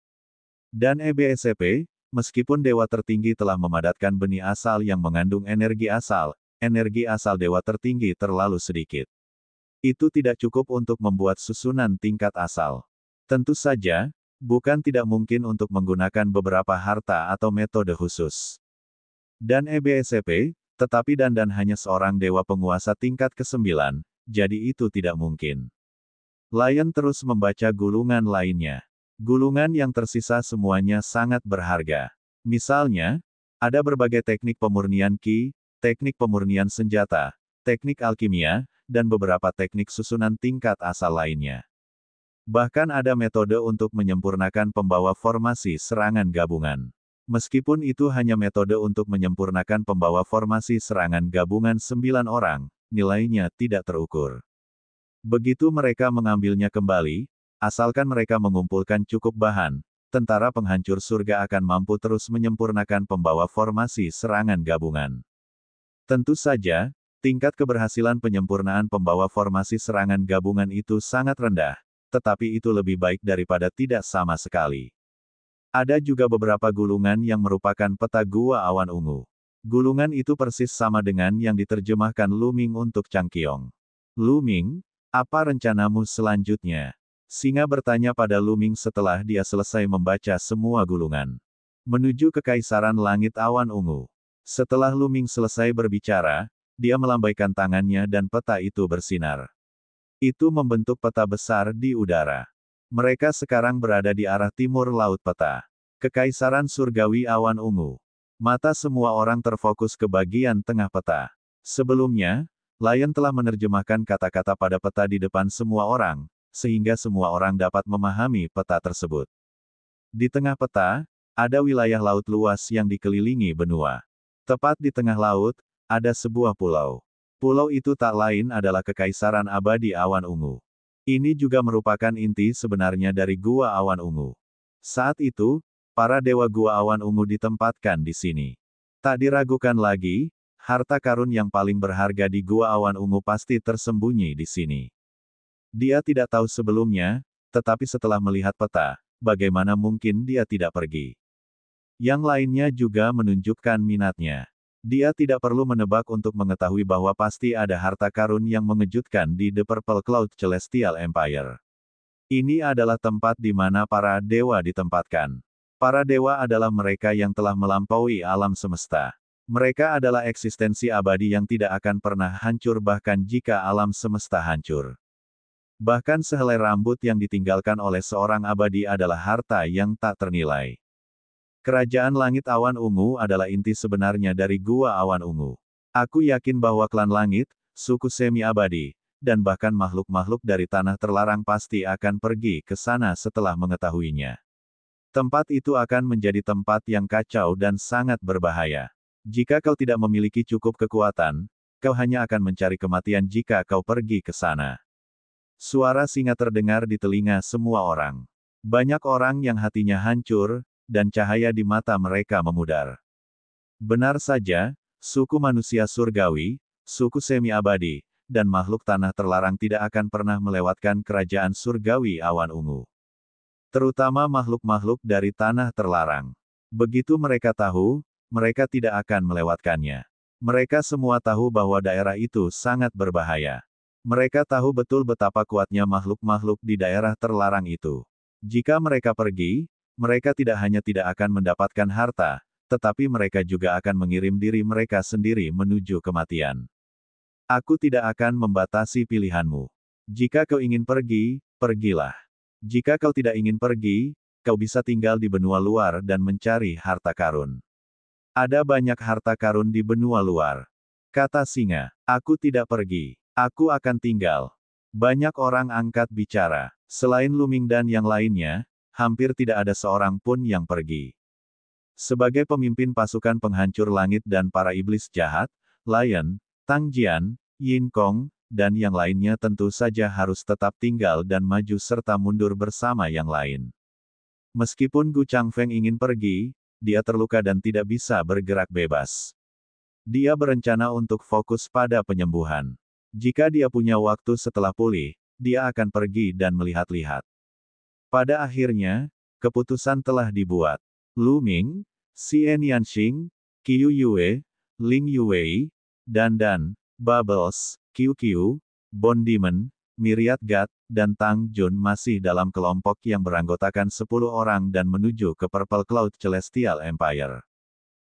Dan EBSCP, meskipun dewa tertinggi telah memadatkan benih asal yang mengandung energi asal dewa tertinggi terlalu sedikit. Itu tidak cukup untuk membuat susunan tingkat asal. Tentu saja, bukan tidak mungkin untuk menggunakan beberapa harta atau metode khusus. Dan EBSCP, tetapi dan hanya seorang dewa penguasa tingkat ke-9, jadi itu tidak mungkin. Lion terus membaca gulungan lainnya. Gulungan yang tersisa semuanya sangat berharga. Misalnya, ada berbagai teknik pemurnian ki, teknik pemurnian senjata, teknik alkimia, dan beberapa teknik susunan tingkat asal lainnya. Bahkan ada metode untuk menyempurnakan pembawa formasi serangan gabungan. Meskipun itu hanya metode untuk menyempurnakan pembawa formasi serangan gabungan 9 orang, nilainya tidak terukur. Begitu mereka mengambilnya kembali, asalkan mereka mengumpulkan cukup bahan, tentara penghancur surga akan mampu terus menyempurnakan pembawa formasi serangan gabungan. Tentu saja, tingkat keberhasilan penyempurnaan pembawa formasi serangan gabungan itu sangat rendah, tetapi itu lebih baik daripada tidak sama sekali. Ada juga beberapa gulungan yang merupakan peta gua awan ungu. Gulungan itu persis sama dengan yang diterjemahkan Lu Ming untuk Changqiong. Lu Ming, apa rencanamu selanjutnya? Singa bertanya pada Lu Ming setelah dia selesai membaca semua gulungan. Menuju ke Kekaisaran Langit Awan Ungu. Setelah Lu Ming selesai berbicara, dia melambaikan tangannya dan peta itu bersinar. Itu membentuk peta besar di udara. Mereka sekarang berada di arah timur laut peta. Kekaisaran Surgawi Awan Ungu. Mata semua orang terfokus ke bagian tengah peta. Sebelumnya, Lion telah menerjemahkan kata-kata pada peta di depan semua orang, sehingga semua orang dapat memahami peta tersebut. Di tengah peta, ada wilayah laut luas yang dikelilingi benua. Tepat di tengah laut, ada sebuah pulau. Pulau itu tak lain adalah Kekaisaran Abadi Awan Ungu. Ini juga merupakan inti sebenarnya dari Gua Awan Ungu. Saat itu, para dewa Gua Awan Ungu ditempatkan di sini. Tak diragukan lagi, harta karun yang paling berharga di Gua Awan Ungu pasti tersembunyi di sini. Dia tidak tahu sebelumnya, tetapi setelah melihat peta, bagaimana mungkin dia tidak pergi. Yang lainnya juga menunjukkan minatnya. Dia tidak perlu menebak untuk mengetahui bahwa pasti ada harta karun yang mengejutkan di The Purple Cloud Celestial Empire. Ini adalah tempat di mana para dewa ditempatkan. Para dewa adalah mereka yang telah melampaui alam semesta. Mereka adalah eksistensi abadi yang tidak akan pernah hancur bahkan jika alam semesta hancur. Bahkan sehelai rambut yang ditinggalkan oleh seorang abadi adalah harta yang tak ternilai. Kerajaan Langit Awan Ungu adalah inti sebenarnya dari Gua Awan Ungu. Aku yakin bahwa klan langit, suku semi-abadi, dan bahkan makhluk-makhluk dari tanah terlarang pasti akan pergi ke sana setelah mengetahuinya. Tempat itu akan menjadi tempat yang kacau dan sangat berbahaya. Jika kau tidak memiliki cukup kekuatan, kau hanya akan mencari kematian jika kau pergi ke sana. Suara singa terdengar di telinga semua orang. Banyak orang yang hatinya hancur, dan cahaya di mata mereka memudar. Benar saja, suku manusia surgawi, suku semi-abadi, dan makhluk tanah terlarang tidak akan pernah melewatkan kerajaan surgawi awan ungu. Terutama makhluk-makhluk dari tanah terlarang. Begitu mereka tahu, mereka tidak akan melewatkannya. Mereka semua tahu bahwa daerah itu sangat berbahaya. Mereka tahu betul betapa kuatnya makhluk-makhluk di daerah terlarang itu. Jika mereka pergi, mereka tidak hanya tidak akan mendapatkan harta, tetapi mereka juga akan mengirim diri mereka sendiri menuju kematian. Aku tidak akan membatasi pilihanmu. Jika kau ingin pergi, pergilah. Jika kau tidak ingin pergi, kau bisa tinggal di benua luar dan mencari harta karun. Ada banyak harta karun di benua luar. Kata singa, aku tidak pergi. Aku akan tinggal. Banyak orang angkat bicara. Selain Lu Ming dan yang lainnya, hampir tidak ada seorang pun yang pergi. Sebagai pemimpin pasukan penghancur langit dan para iblis jahat, Lion, Tang Jian, Yin Kong, dan yang lainnya tentu saja harus tetap tinggal dan maju serta mundur bersama yang lain. Meskipun Gu Changfeng ingin pergi, dia terluka dan tidak bisa bergerak bebas. Dia berencana untuk fokus pada penyembuhan. Jika dia punya waktu setelah pulih, dia akan pergi dan melihat-lihat. Pada akhirnya, keputusan telah dibuat. Lu Ming, Xian Yanxing, Qiu Yue, Ling Yuwei, Dan, Bubbles, QQ, Bond Demon, Myriad God, dan Tang Jun masih dalam kelompok yang beranggotakan 10 orang dan menuju ke Purple Cloud Celestial Empire.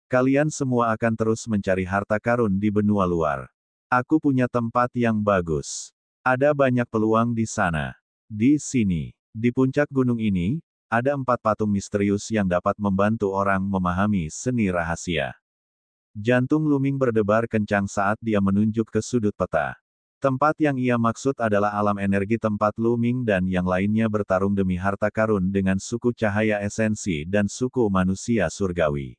Kalian semua akan terus mencari harta karun di benua luar. Aku punya tempat yang bagus. Ada banyak peluang di sana. Di sini, di puncak gunung ini, ada 4 patung misterius yang dapat membantu orang memahami seni rahasia. Jantung Lu Ming berdebar kencang saat dia menunjuk ke sudut peta. Tempat yang ia maksud adalah alam energi tempat Lu Ming dan yang lainnya bertarung demi harta karun dengan suku cahaya esensi dan suku manusia surgawi.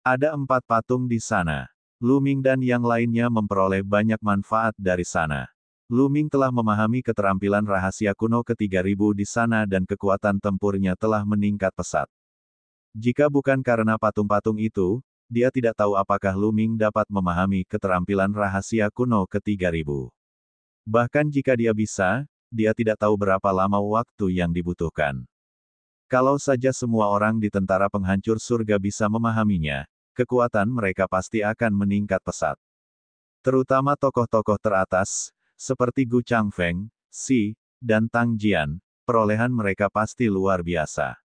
Ada 4 patung di sana. Lu Ming dan yang lainnya memperoleh banyak manfaat dari sana. Lu Ming telah memahami keterampilan rahasia kuno ke-3000 di sana dan kekuatan tempurnya telah meningkat pesat. Jika bukan karena patung-patung itu, dia tidak tahu apakah Lu Ming dapat memahami keterampilan rahasia kuno ke-3000. Bahkan jika dia bisa, dia tidak tahu berapa lama waktu yang dibutuhkan. Kalau saja semua orang di tentara penghancur surga bisa memahaminya, kekuatan mereka pasti akan meningkat pesat. Terutama tokoh-tokoh teratas, seperti Gu Changfeng, Xi, dan Tang Jian, perolehan mereka pasti luar biasa.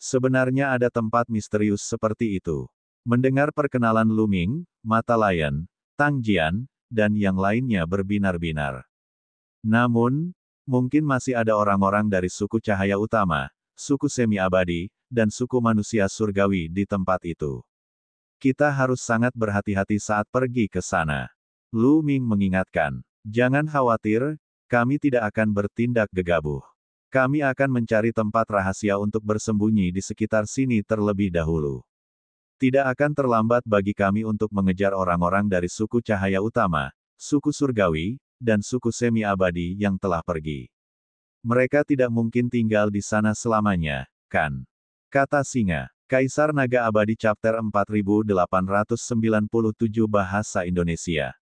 Sebenarnya ada tempat misterius seperti itu. Mendengar perkenalan Lu Ming, mata Lion, Tang Jian, dan yang lainnya berbinar-binar. Namun, mungkin masih ada orang-orang dari suku cahaya utama, suku semi-abadi, dan suku manusia surgawi di tempat itu. Kita harus sangat berhati-hati saat pergi ke sana. Lu Ming mengingatkan. Jangan khawatir, kami tidak akan bertindak gegabah. Kami akan mencari tempat rahasia untuk bersembunyi di sekitar sini terlebih dahulu. Tidak akan terlambat bagi kami untuk mengejar orang-orang dari suku cahaya utama, suku surgawi, dan suku semi-abadi yang telah pergi. Mereka tidak mungkin tinggal di sana selamanya, kan? Kata singa. Kaisar Naga Abadi Chapter 4897 Bahasa Indonesia.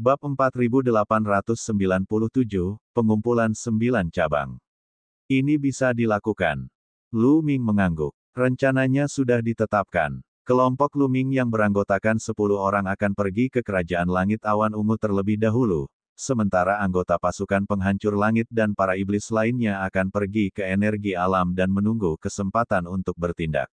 Bab 4897, Pengumpulan 9 Cabang. Ini bisa dilakukan. Lu Ming mengangguk. Rencananya sudah ditetapkan. Kelompok Lu Ming yang beranggotakan 10 orang akan pergi ke Kerajaan Langit Awan Ungu terlebih dahulu, sementara anggota pasukan penghancur langit dan para iblis lainnya akan pergi ke energi alam dan menunggu kesempatan untuk bertindak.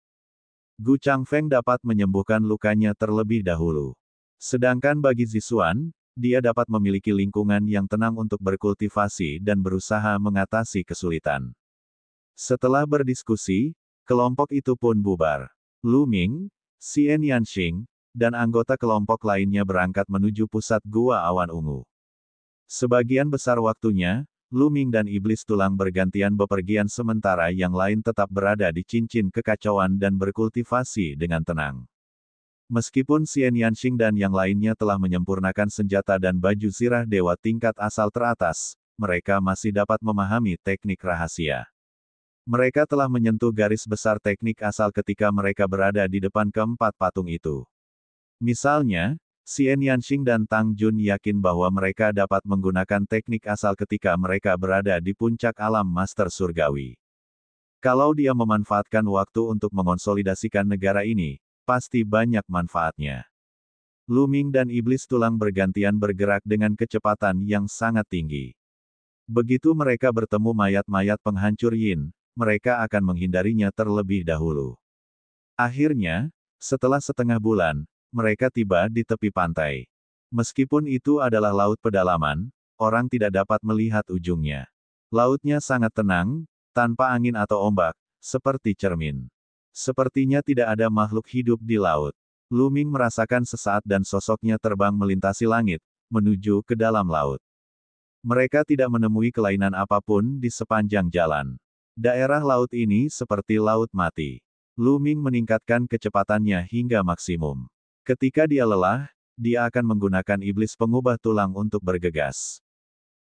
Gu Changfeng dapat menyembuhkan lukanya terlebih dahulu. Sedangkan bagi Zixuan, dia dapat memiliki lingkungan yang tenang untuk berkultivasi dan berusaha mengatasi kesulitan. Setelah berdiskusi, kelompok itu pun bubar. Lu Ming, Xian Yanxing, dan anggota kelompok lainnya berangkat menuju pusat Gua Awan Ungu. Sebagian besar waktunya, Lu Ming dan Iblis Tulang bergantian bepergian sementara yang lain tetap berada di cincin kekacauan dan berkultivasi dengan tenang. Meskipun Xian Yanxing dan yang lainnya telah menyempurnakan senjata dan baju zirah dewa tingkat asal teratas, mereka masih dapat memahami teknik rahasia. Mereka telah menyentuh garis besar teknik asal ketika mereka berada di depan keempat patung itu. Misalnya, Xian Yanxing dan Tang Jun yakin bahwa mereka dapat menggunakan teknik asal ketika mereka berada di puncak alam Master Surgawi. Kalau dia memanfaatkan waktu untuk mengonsolidasikan negara ini, pasti banyak manfaatnya. Lu Ming dan Iblis Tulang bergantian bergerak dengan kecepatan yang sangat tinggi. Begitu mereka bertemu mayat-mayat penghancur Yin, mereka akan menghindarinya terlebih dahulu. Akhirnya, setelah setengah bulan, mereka tiba di tepi pantai. Meskipun itu adalah laut pedalaman, orang tidak dapat melihat ujungnya. Lautnya sangat tenang, tanpa angin atau ombak, seperti cermin. Sepertinya tidak ada makhluk hidup di laut. Lu Ming merasakan sesaat dan sosoknya terbang melintasi langit, menuju ke dalam laut. Mereka tidak menemui kelainan apapun di sepanjang jalan. Daerah laut ini seperti laut mati. Lu Ming meningkatkan kecepatannya hingga maksimum. Ketika dia lelah, dia akan menggunakan iblis pengubah tulang untuk bergegas.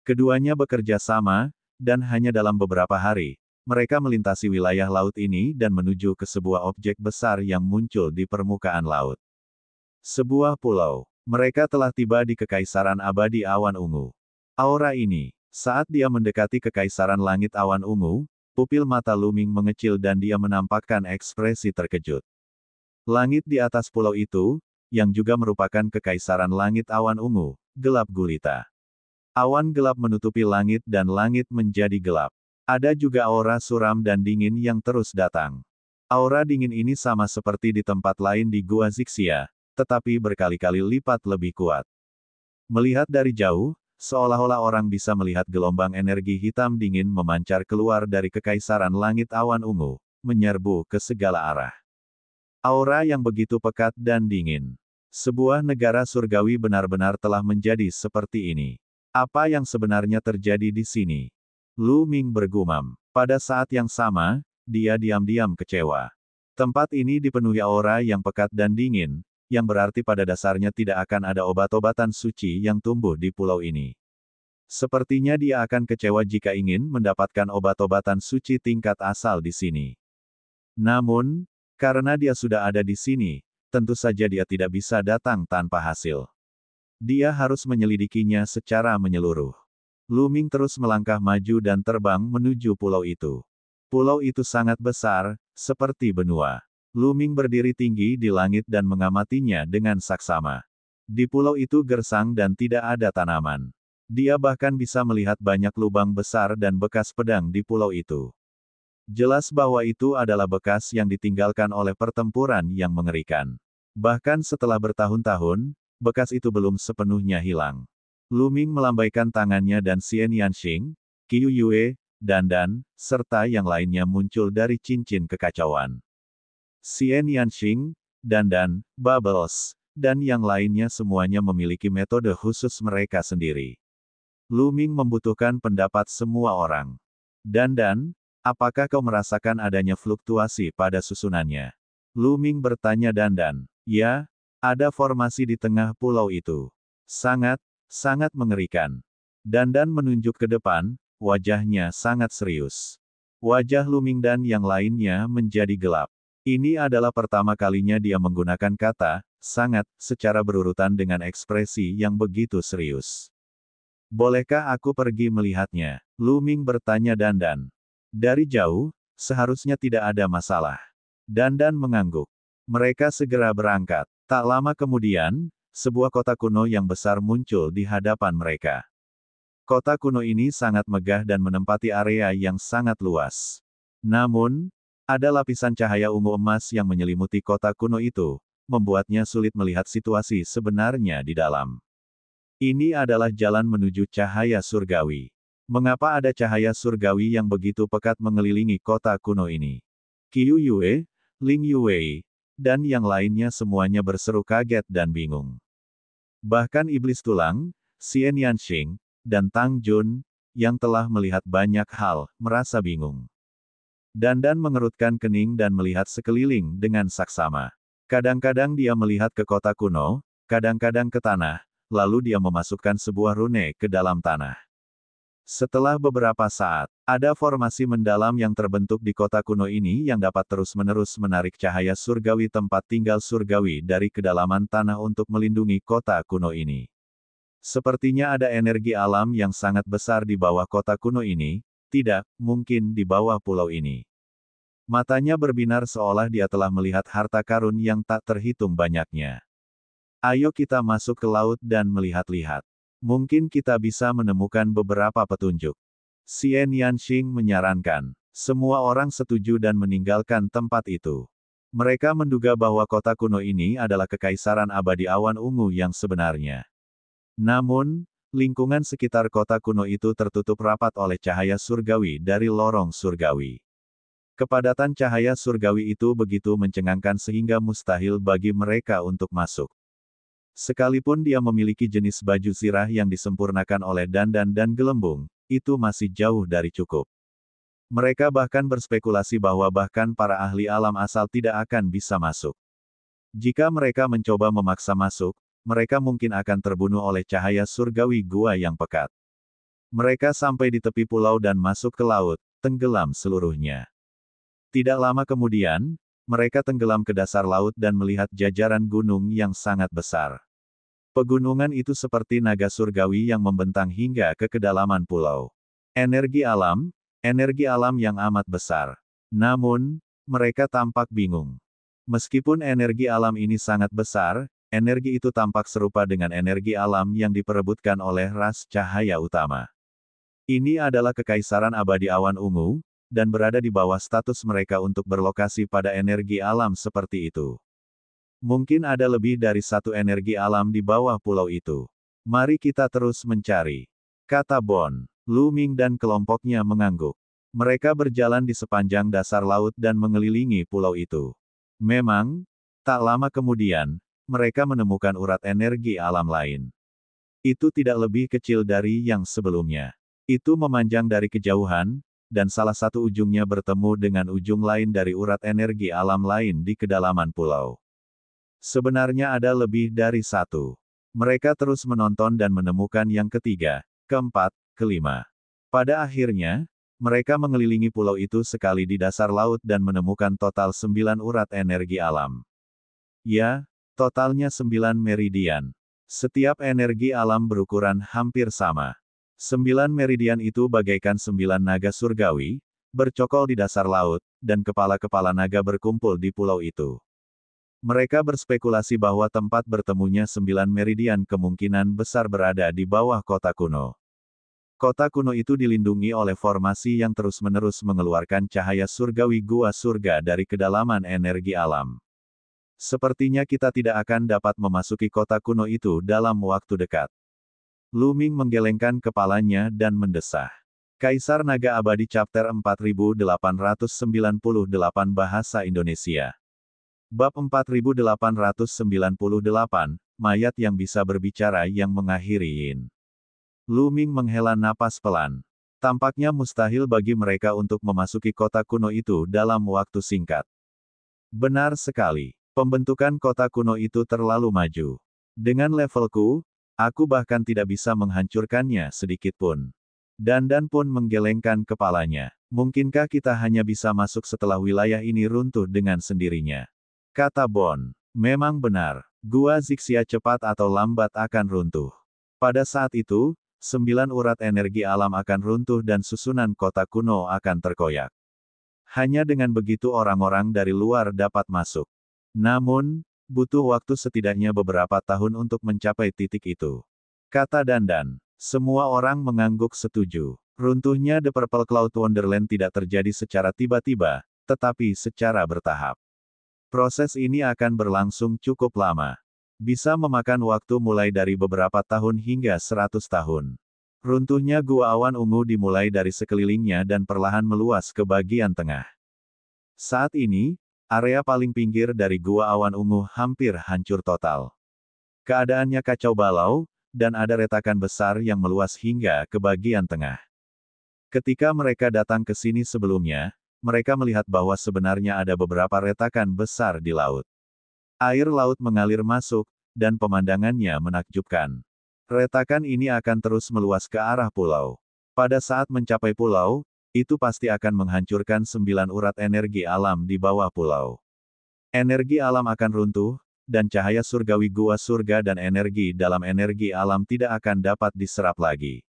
Keduanya bekerja sama, dan hanya dalam beberapa hari, mereka melintasi wilayah laut ini dan menuju ke sebuah objek besar yang muncul di permukaan laut. Sebuah pulau. Mereka telah tiba di Kekaisaran Abadi Awan Ungu. Aura ini, saat dia mendekati Kekaisaran Langit Awan Ungu, pupil mata Lu Ming mengecil dan dia menampakkan ekspresi terkejut. Langit di atas pulau itu, yang juga merupakan Kekaisaran Langit Awan Ungu, gelap gulita. Awan gelap menutupi langit dan langit menjadi gelap. Ada juga aura suram dan dingin yang terus datang. Aura dingin ini sama seperti di tempat lain di Gua Zixia, tetapi berkali-kali lipat lebih kuat. Melihat dari jauh, seolah-olah orang bisa melihat gelombang energi hitam dingin memancar keluar dari Kekaisaran Langit Awan Ungu, menyerbu ke segala arah. Aura yang begitu pekat dan dingin. Sebuah negara surgawi benar-benar telah menjadi seperti ini. Apa yang sebenarnya terjadi di sini? Lu Ming bergumam. Pada saat yang sama, dia diam-diam kecewa. Tempat ini dipenuhi aura yang pekat dan dingin, yang berarti pada dasarnya tidak akan ada obat-obatan suci yang tumbuh di pulau ini. Sepertinya dia akan kecewa jika ingin mendapatkan obat-obatan suci tingkat asal di sini. Namun, karena dia sudah ada di sini, tentu saja dia tidak bisa datang tanpa hasil. Dia harus menyelidikinya secara menyeluruh. Lu Ming terus melangkah maju dan terbang menuju pulau itu. Pulau itu sangat besar, seperti benua. Lu Ming berdiri tinggi di langit dan mengamatinya dengan saksama. Di pulau itu gersang dan tidak ada tanaman. Dia bahkan bisa melihat banyak lubang besar dan bekas pedang di pulau itu. Jelas bahwa itu adalah bekas yang ditinggalkan oleh pertempuran yang mengerikan. Bahkan setelah bertahun-tahun, bekas itu belum sepenuhnya hilang. Lu Ming melambaikan tangannya dan Xian Yanxing, Qiu Yue, Dan, serta yang lainnya muncul dari cincin kekacauan. Xian Yanxing, Dan, Bubbles, dan yang lainnya semuanya memiliki metode khusus mereka sendiri. Lu Ming membutuhkan pendapat semua orang. Dan, apakah kau merasakan adanya fluktuasi pada susunannya? Lu Ming bertanya Dan. Ya, ada formasi di tengah pulau itu. Sangat mengerikan. Dan menunjuk ke depan, wajahnya sangat serius. Wajah Lu Ming dan yang lainnya menjadi gelap. Ini adalah pertama kalinya dia menggunakan kata, sangat, secara berurutan dengan ekspresi yang begitu serius. Bolehkah aku pergi melihatnya? Lu Ming bertanya Dan. Dari jauh, seharusnya tidak ada masalah. Dan mengangguk. Mereka segera berangkat. Tak lama kemudian, sebuah kota kuno yang besar muncul di hadapan mereka. Kota kuno ini sangat megah dan menempati area yang sangat luas. Namun, ada lapisan cahaya ungu emas yang menyelimuti kota kuno itu, membuatnya sulit melihat situasi sebenarnya di dalam. Ini adalah jalan menuju cahaya surgawi. Mengapa ada cahaya surgawi yang begitu pekat mengelilingi kota kuno ini? Qiu Yue, Ling Yuwei, dan yang lainnya semuanya berseru kaget dan bingung. Bahkan Iblis Tulang, Xian Yanxing, dan Tang Jun, yang telah melihat banyak hal, merasa bingung. Dan mengerutkan kening dan melihat sekeliling dengan saksama. Kadang-kadang dia melihat ke kota kuno, kadang-kadang ke tanah, lalu dia memasukkan sebuah rune ke dalam tanah. Setelah beberapa saat, ada formasi mendalam yang terbentuk di kota kuno ini yang dapat terus-menerus menarik cahaya surgawi tempat tinggal surgawi dari kedalaman tanah untuk melindungi kota kuno ini. Sepertinya ada energi alam yang sangat besar di bawah kota kuno ini, tidak, mungkin di bawah pulau ini. Matanya berbinar seolah dia telah melihat harta karun yang tak terhitung banyaknya. Ayo kita masuk ke laut dan melihat-lihat. Mungkin kita bisa menemukan beberapa petunjuk. Xian Yanxing menyarankan. Semua orang setuju dan meninggalkan tempat itu. Mereka menduga bahwa kota kuno ini adalah Kekaisaran Abadi Awan Ungu yang sebenarnya. Namun, lingkungan sekitar kota kuno itu tertutup rapat oleh cahaya surgawi dari lorong surgawi. Kepadatan cahaya surgawi itu begitu mencengangkan sehingga mustahil bagi mereka untuk masuk. Sekalipun dia memiliki jenis baju zirah yang disempurnakan oleh Dan Gelembung, itu masih jauh dari cukup. Mereka bahkan berspekulasi bahwa bahkan para ahli alam asal tidak akan bisa masuk. Jika mereka mencoba memaksa masuk, mereka mungkin akan terbunuh oleh cahaya surgawi gua yang pekat. Mereka sampai di tepi pulau dan masuk ke laut, tenggelam seluruhnya. Tidak lama kemudian, mereka tenggelam ke dasar laut dan melihat jajaran gunung yang sangat besar. Pegunungan itu seperti naga surgawi yang membentang hingga ke kedalaman pulau. Energi alam yang amat besar. Namun, mereka tampak bingung. Meskipun energi alam ini sangat besar, energi itu tampak serupa dengan energi alam yang diperebutkan oleh ras cahaya utama. Ini adalah kekaisaran abadi awan ungu, dan berada di bawah status mereka untuk berlokasi pada energi alam seperti itu. Mungkin ada lebih dari satu energi alam di bawah pulau itu. Mari kita terus mencari, kata Bond. Lu Ming dan kelompoknya mengangguk. Mereka berjalan di sepanjang dasar laut dan mengelilingi pulau itu. Memang, tak lama kemudian, mereka menemukan urat energi alam lain. Itu tidak lebih kecil dari yang sebelumnya. Itu memanjang dari kejauhan, dan salah satu ujungnya bertemu dengan ujung lain dari urat energi alam lain di kedalaman pulau. Sebenarnya ada lebih dari satu. Mereka terus menonton dan menemukan yang ketiga, keempat, kelima. Pada akhirnya, mereka mengelilingi pulau itu sekali di dasar laut dan menemukan total 9 urat energi alam. Ya, totalnya 9 meridian. Setiap energi alam berukuran hampir sama. 9 meridian itu bagaikan 9 naga surgawi, bercokol di dasar laut, dan kepala-kepala naga berkumpul di pulau itu. Mereka berspekulasi bahwa tempat bertemunya 9 meridian kemungkinan besar berada di bawah kota kuno. Kota kuno itu dilindungi oleh formasi yang terus-menerus mengeluarkan cahaya surgawi gua surga dari kedalaman energi alam. Sepertinya kita tidak akan dapat memasuki kota kuno itu dalam waktu dekat. Lu Ming menggelengkan kepalanya dan mendesah. Kaisar Naga Abadi Chapter 4898 Bahasa Indonesia. Bab 4898, Mayat yang bisa berbicara yang mengakhiri Yin. Lu Ming menghela napas pelan. Tampaknya mustahil bagi mereka untuk memasuki kota kuno itu dalam waktu singkat. Benar sekali. Pembentukan kota kuno itu terlalu maju. Dengan levelku, aku bahkan tidak bisa menghancurkannya sedikit pun. Dandan pun menggelengkan kepalanya. Mungkinkah kita hanya bisa masuk setelah wilayah ini runtuh dengan sendirinya? Kata Bond. Memang benar. Gua Zixia cepat atau lambat akan runtuh. Pada saat itu, 9 urat energi alam akan runtuh dan susunan kota kuno akan terkoyak. Hanya dengan begitu orang-orang dari luar dapat masuk. Namun, butuh waktu setidaknya beberapa tahun untuk mencapai titik itu. Kata Dandan. Semua orang mengangguk setuju. Runtuhnya The Purple Cloud Wonderland tidak terjadi secara tiba-tiba, tetapi secara bertahap. Proses ini akan berlangsung cukup lama. Bisa memakan waktu mulai dari beberapa tahun hingga 100 tahun. Runtuhnya gua awan ungu dimulai dari sekelilingnya dan perlahan meluas ke bagian tengah. Saat ini, area paling pinggir dari gua awan ungu hampir hancur total. Keadaannya kacau balau, dan ada retakan besar yang meluas hingga ke bagian tengah. Ketika mereka datang ke sini sebelumnya, mereka melihat bahwa sebenarnya ada beberapa retakan besar di laut. Air laut mengalir masuk, dan pemandangannya menakjubkan. Retakan ini akan terus meluas ke arah pulau. Pada saat mencapai pulau, itu pasti akan menghancurkan 9 urat energi alam di bawah pulau. Energi alam akan runtuh, dan cahaya surgawi gua surga dan energi dalam energi alam tidak akan dapat diserap lagi.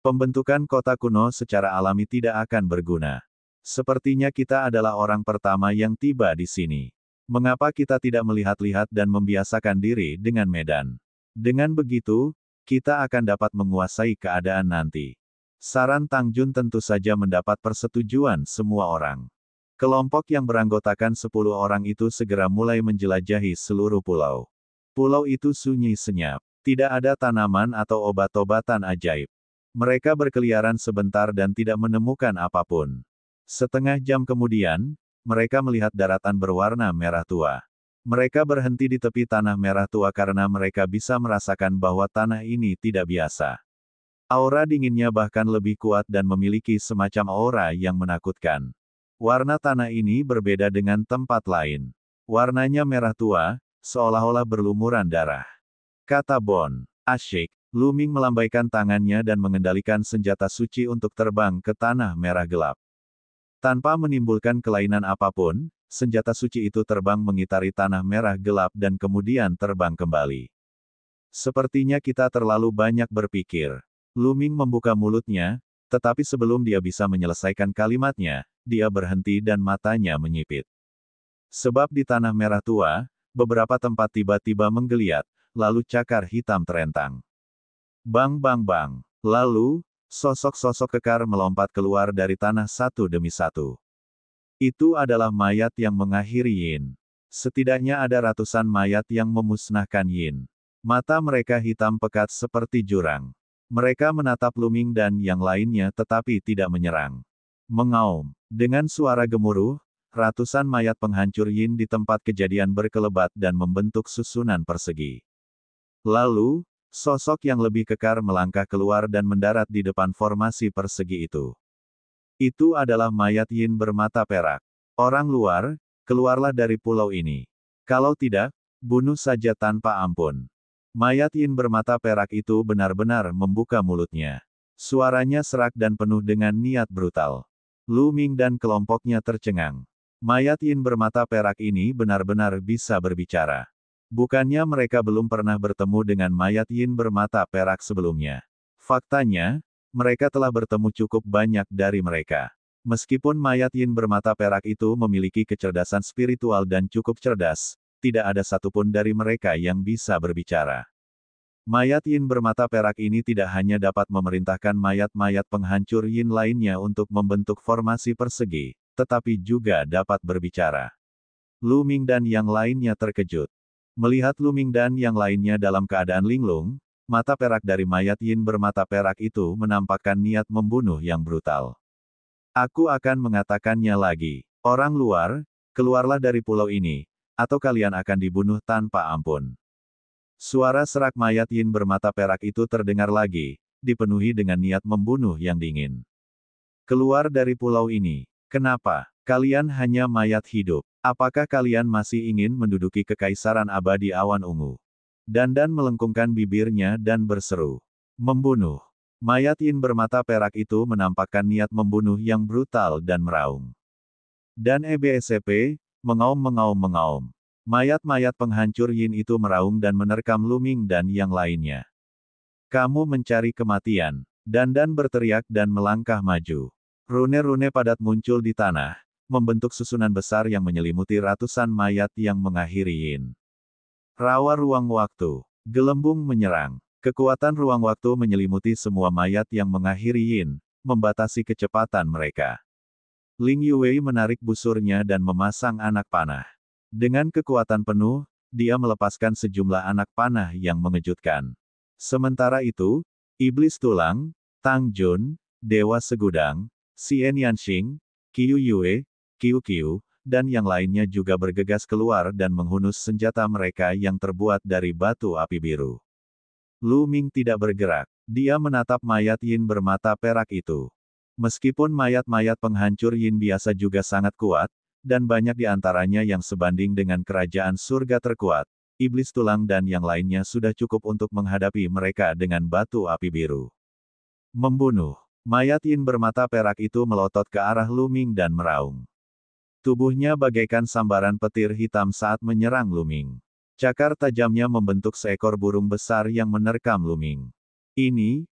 Pembentukan kota kuno secara alami tidak akan berguna. Sepertinya kita adalah orang pertama yang tiba di sini. Mengapa kita tidak melihat-lihat dan membiasakan diri dengan medan? Dengan begitu, kita akan dapat menguasai keadaan nanti. Saran Tang Jun tentu saja mendapat persetujuan semua orang. Kelompok yang beranggotakan 10 orang itu segera mulai menjelajahi seluruh pulau. Pulau itu sunyi senyap. Tidak ada tanaman atau obat-obatan ajaib. Mereka berkeliaran sebentar dan tidak menemukan apapun. Setengah jam kemudian, mereka melihat daratan berwarna merah tua. Mereka berhenti di tepi tanah merah tua karena mereka bisa merasakan bahwa tanah ini tidak biasa. Aura dinginnya bahkan lebih kuat dan memiliki semacam aura yang menakutkan. Warna tanah ini berbeda dengan tempat lain. Warnanya merah tua, seolah-olah berlumuran darah. Kata Bond. Asyik. Lu Ming melambaikan tangannya dan mengendalikan senjata suci untuk terbang ke tanah merah gelap. Tanpa menimbulkan kelainan apapun, senjata suci itu terbang mengitari tanah merah gelap dan kemudian terbang kembali. Sepertinya kita terlalu banyak berpikir. Lu Ming membuka mulutnya, tetapi sebelum dia bisa menyelesaikan kalimatnya, dia berhenti dan matanya menyipit. Sebab di tanah merah tua, beberapa tempat tiba-tiba menggeliat, lalu cakar hitam terentang. Bang bang bang. Lalu, sosok-sosok kekar melompat keluar dari tanah satu demi satu. Itu adalah mayat yang mengakhiri Yin. Setidaknya ada ratusan mayat yang memusnahkan Yin. Mata mereka hitam pekat seperti jurang. Mereka menatap Lu Ming dan yang lainnya tetapi tidak menyerang. Mengaum. Dengan suara gemuruh, ratusan mayat penghancur Yin di tempat kejadian berkelebat dan membentuk susunan persegi. Lalu, sosok yang lebih kekar melangkah keluar dan mendarat di depan formasi persegi itu. Itu adalah mayat Yin bermata perak. Orang luar, keluarlah dari pulau ini. Kalau tidak, bunuh saja tanpa ampun. Mayat Yin bermata perak itu benar-benar membuka mulutnya. Suaranya serak dan penuh dengan niat brutal. Lu Ming dan kelompoknya tercengang. Mayat Yin bermata perak ini benar-benar bisa berbicara. Bukannya mereka belum pernah bertemu dengan mayat Yin bermata perak sebelumnya. Faktanya, mereka telah bertemu cukup banyak dari mereka. Meskipun mayat Yin bermata perak itu memiliki kecerdasan spiritual dan cukup cerdas, tidak ada satupun dari mereka yang bisa berbicara. Mayat Yin bermata perak ini tidak hanya dapat memerintahkan mayat-mayat penghancur Yin lainnya untuk membentuk formasi persegi, tetapi juga dapat berbicara. Lu Ming dan yang lainnya terkejut. Melihat Lu Ming dan yang lainnya dalam keadaan linglung, mata perak dari mayat Yin bermata perak itu menampakkan niat membunuh yang brutal. Aku akan mengatakannya lagi. Orang luar, keluarlah dari pulau ini, atau kalian akan dibunuh tanpa ampun. Suara serak mayat Yin bermata perak itu terdengar lagi, dipenuhi dengan niat membunuh yang dingin. Keluar dari pulau ini. Kenapa? Kalian hanya mayat hidup. Apakah kalian masih ingin menduduki kekaisaran abadi awan ungu? Dandan melengkungkan bibirnya dan berseru. Membunuh. Mayat Yin bermata perak itu menampakkan niat membunuh yang brutal dan meraung. Dan EBSCP, mengaum. Mayat-mayat penghancur Yin itu meraung dan menerkam Lu Ming dan yang lainnya. Kamu mencari kematian. Dandan berteriak dan melangkah maju. Rune-rune padat muncul di tanah, membentuk susunan besar yang menyelimuti ratusan mayat yang mengakhiri Yin. Rawa ruang waktu. Gelembung menyerang. Kekuatan ruang waktu menyelimuti semua mayat yang mengakhiri Yin, membatasi kecepatan mereka. Ling Yuwei menarik busurnya dan memasang anak panah. Dengan kekuatan penuh, dia melepaskan sejumlah anak panah yang mengejutkan. Sementara itu, Iblis Tulang, Tang Jun, Dewa Segudang, Xian Yanxing, Qiu Yue, Qiu, dan yang lainnya juga bergegas keluar dan menghunus senjata mereka yang terbuat dari batu api biru. Lu Ming tidak bergerak. Dia menatap mayat Yin bermata perak itu. Meskipun mayat-mayat penghancur Yin biasa juga sangat kuat, dan banyak di antaranya yang sebanding dengan kerajaan surga terkuat, Iblis Tulang dan yang lainnya sudah cukup untuk menghadapi mereka dengan batu api biru. Membunuh. Mayat Yin bermata perak itu melotot ke arah Lu Ming dan meraung. Tubuhnya bagaikan sambaran petir hitam saat menyerang Lu Ming. Cakar tajamnya membentuk seekor burung besar yang menerkam Lu Ming. Ini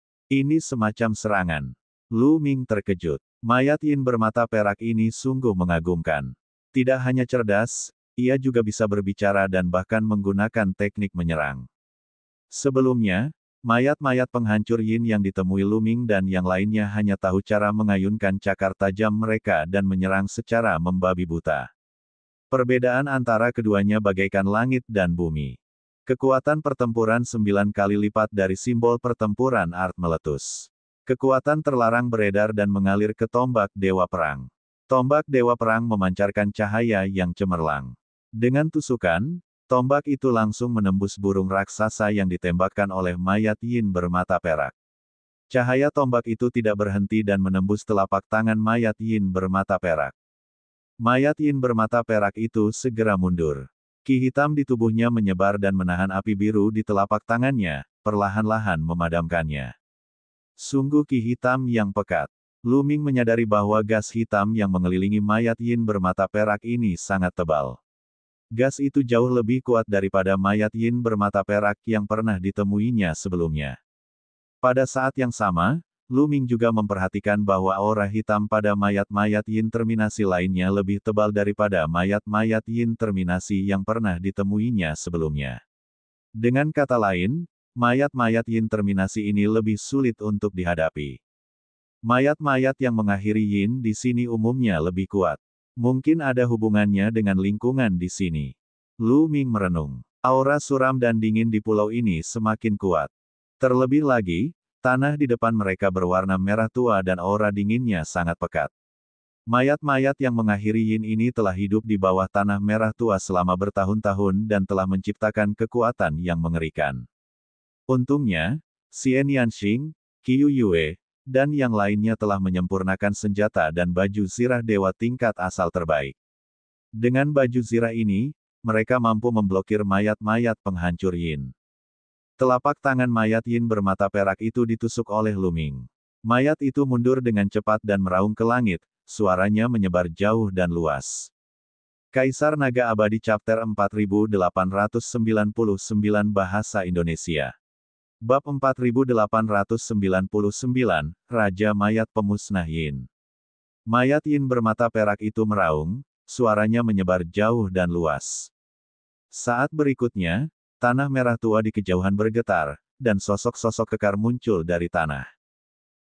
semacam serangan. Lu Ming terkejut. Mayat Yin bermata perak ini sungguh mengagumkan. Tidak hanya cerdas, ia juga bisa berbicara dan bahkan menggunakan teknik menyerang. Sebelumnya, mayat-mayat penghancur Yin yang ditemui Lu Ming dan yang lainnya hanya tahu cara mengayunkan cakar tajam mereka dan menyerang secara membabi buta. Perbedaan antara keduanya bagaikan langit dan bumi. Kekuatan pertempuran 9 kali lipat dari simbol pertempuran Art meletus. Kekuatan terlarang beredar dan mengalir ke tombak Dewa Perang. Tombak Dewa Perang memancarkan cahaya yang cemerlang. Dengan tusukan, tombak itu langsung menembus burung raksasa yang ditembakkan oleh mayat Yin bermata perak. Cahaya tombak itu tidak berhenti dan menembus telapak tangan mayat Yin bermata perak. Mayat Yin bermata perak itu segera mundur. Ki hitam di tubuhnya menyebar dan menahan api biru di telapak tangannya, perlahan-lahan memadamkannya. Sungguh ki hitam yang pekat. Lu Ming menyadari bahwa gas hitam yang mengelilingi mayat Yin bermata perak ini sangat tebal. Gas itu jauh lebih kuat daripada mayat Yin bermata perak yang pernah ditemuinya sebelumnya. Pada saat yang sama, Lu Ming juga memperhatikan bahwa aura hitam pada mayat-mayat Yin terminasi lainnya lebih tebal daripada mayat-mayat Yin terminasi yang pernah ditemuinya sebelumnya. Dengan kata lain, mayat-mayat Yin terminasi ini lebih sulit untuk dihadapi. Mayat-mayat yang mengakhiri Yin di sini umumnya lebih kuat. Mungkin ada hubungannya dengan lingkungan di sini. Lu Ming merenung. Aura suram dan dingin di pulau ini semakin kuat. Terlebih lagi, tanah di depan mereka berwarna merah tua dan aura dinginnya sangat pekat. Mayat-mayat yang mengakhiri Yin ini telah hidup di bawah tanah merah tua selama bertahun-tahun dan telah menciptakan kekuatan yang mengerikan. Untungnya, Xian Yanxing, Qiu Yue, dan yang lainnya telah menyempurnakan senjata dan baju zirah dewa tingkat asal terbaik. Dengan baju zirah ini, mereka mampu memblokir mayat-mayat penghancur Yin. Telapak tangan mayat Yin bermata perak itu ditusuk oleh Lu Ming. Mayat itu mundur dengan cepat dan meraung ke langit, suaranya menyebar jauh dan luas. Kaisar Naga Abadi Chapter 4899 Bahasa Indonesia. Bab 4899, Raja Mayat Pemusnah Yin. Mayat Yin bermata perak itu meraung, suaranya menyebar jauh dan luas. Saat berikutnya, tanah merah tua di kejauhan bergetar, dan sosok-sosok kekar muncul dari tanah.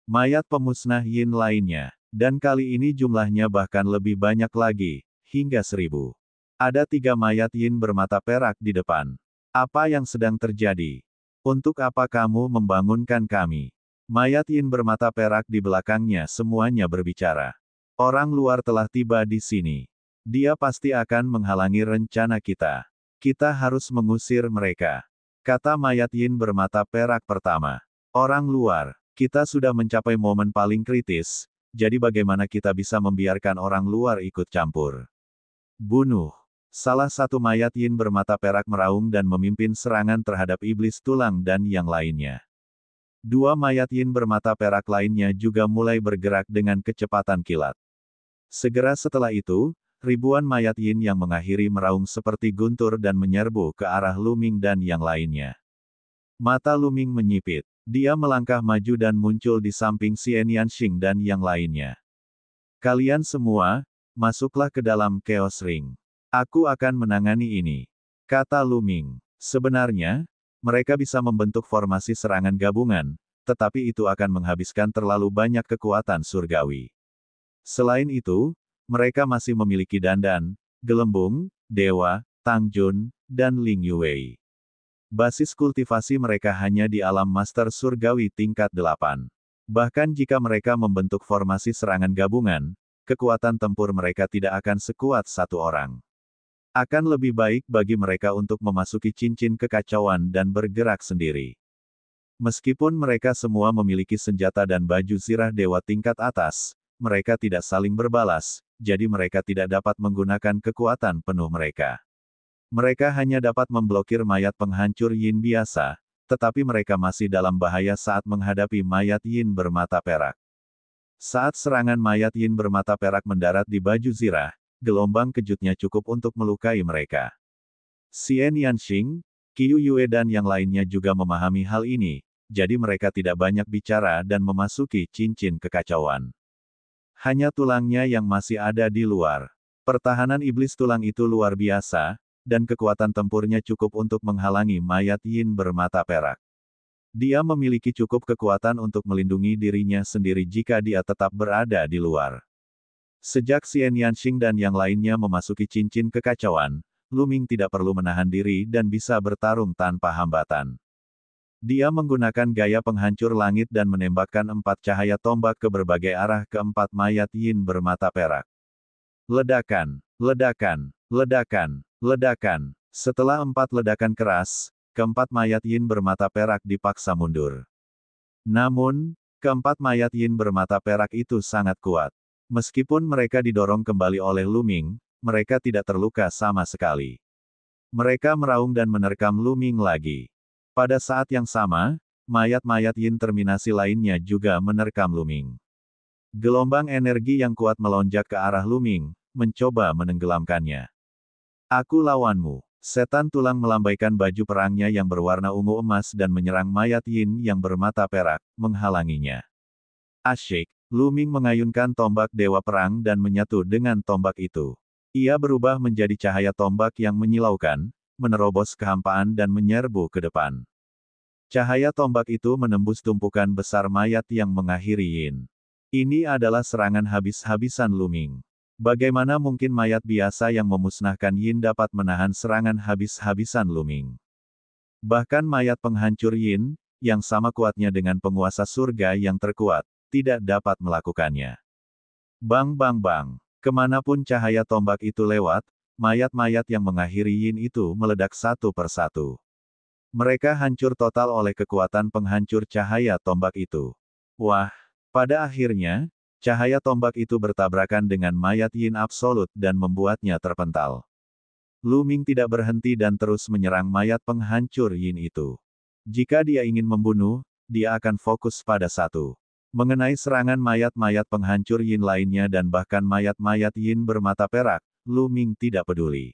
Mayat pemusnah Yin lainnya, dan kali ini jumlahnya bahkan lebih banyak lagi, hingga 1000. Ada 3 mayat Yin bermata perak di depan. Apa yang sedang terjadi? Untuk apa kamu membangunkan kami? Mayat Yin bermata perak di belakangnya semuanya berbicara. Orang luar telah tiba di sini. Dia pasti akan menghalangi rencana kita. Kita harus mengusir mereka. Kata mayat Yin bermata perak pertama. Orang luar, kita sudah mencapai momen paling kritis, jadi bagaimana kita bisa membiarkan orang luar ikut campur? Bunuh. Salah satu mayat Yin bermata perak meraung dan memimpin serangan terhadap iblis tulang dan yang lainnya. 2 mayat Yin bermata perak lainnya juga mulai bergerak dengan kecepatan kilat. Segera setelah itu, ribuan mayat Yin yang mengakhiri meraung seperti guntur dan menyerbu ke arah Lu Ming dan yang lainnya. Mata Lu Ming menyipit. Dia melangkah maju dan muncul di samping Xian Yanxing dan yang lainnya. Kalian semua, masuklah ke dalam Chaos Ring. Aku akan menangani ini. Kata Lu Ming. Sebenarnya, mereka bisa membentuk formasi serangan gabungan, tetapi itu akan menghabiskan terlalu banyak kekuatan surgawi. Selain itu, mereka masih memiliki Dandan, Gelembung, Dewa, Tang Jun, dan Ling Yue. Basis kultivasi mereka hanya di alam master surgawi tingkat 8. Bahkan jika mereka membentuk formasi serangan gabungan, kekuatan tempur mereka tidak akan sekuat satu orang. Akan lebih baik bagi mereka untuk memasuki cincin kekacauan dan bergerak sendiri. Meskipun mereka semua memiliki senjata dan baju zirah dewa tingkat atas, mereka tidak saling berbalas, jadi mereka tidak dapat menggunakan kekuatan penuh mereka. Mereka hanya dapat memblokir mayat penghancur Yin biasa, tetapi mereka masih dalam bahaya saat menghadapi mayat Yin bermata perak. Saat serangan mayat Yin bermata perak mendarat di baju zirah, gelombang kejutnya cukup untuk melukai mereka. Xian Yanxing, Qiu Yue dan yang lainnya juga memahami hal ini, jadi mereka tidak banyak bicara dan memasuki cincin kekacauan. Hanya tulangnya yang masih ada di luar. Pertahanan iblis tulang itu luar biasa, dan kekuatan tempurnya cukup untuk menghalangi mayat Yin bermata perak. Dia memiliki cukup kekuatan untuk melindungi dirinya sendiri jika dia tetap berada di luar. Sejak Xian Yanxing dan yang lainnya memasuki cincin kekacauan, Lu Ming tidak perlu menahan diri dan bisa bertarung tanpa hambatan. Dia menggunakan gaya penghancur langit dan menembakkan 4 cahaya tombak ke berbagai arah ke 4 mayat Yin bermata perak. Ledakan, ledakan, ledakan, ledakan. Setelah 4 ledakan keras, keempat mayat Yin bermata perak dipaksa mundur. Namun, keempat mayat Yin bermata perak itu sangat kuat. Meskipun mereka didorong kembali oleh Lu Ming, mereka tidak terluka sama sekali. Mereka meraung dan menerkam Lu Ming lagi. Pada saat yang sama, mayat-mayat Yin terminasi lainnya juga menerkam Lu Ming. Gelombang energi yang kuat melonjak ke arah Luming, mencoba menenggelamkannya. Aku lawanmu. Setan tulang melambaikan baju perangnya yang berwarna ungu emas dan menyerang mayat Yin yang bermata perak, menghalanginya. Asyik, Luming mengayunkan tombak dewa perang dan menyatu dengan tombak itu. Ia berubah menjadi cahaya tombak yang menyilaukan, menerobos kehampaan dan menyerbu ke depan. Cahaya tombak itu menembus tumpukan besar mayat yang mengakhiri Yin. Ini adalah serangan habis-habisan Luming. Bagaimana mungkin mayat biasa yang memusnahkan Yin dapat menahan serangan habis-habisan Luming? Bahkan mayat penghancur Yin, yang sama kuatnya dengan penguasa surga yang terkuat, tidak dapat melakukannya. Bang bang bang. Kemanapun cahaya tombak itu lewat, mayat-mayat yang mengakhiri Yin itu meledak satu persatu. Mereka hancur total oleh kekuatan penghancur cahaya tombak itu. Wah, pada akhirnya, cahaya tombak itu bertabrakan dengan mayat Yin absolut dan membuatnya terpental. Luming tidak berhenti dan terus menyerang mayat penghancur Yin itu. Jika dia ingin membunuh, dia akan fokus pada satu. Mengenai serangan mayat-mayat penghancur Yin lainnya dan bahkan mayat-mayat Yin bermata perak, Luming tidak peduli.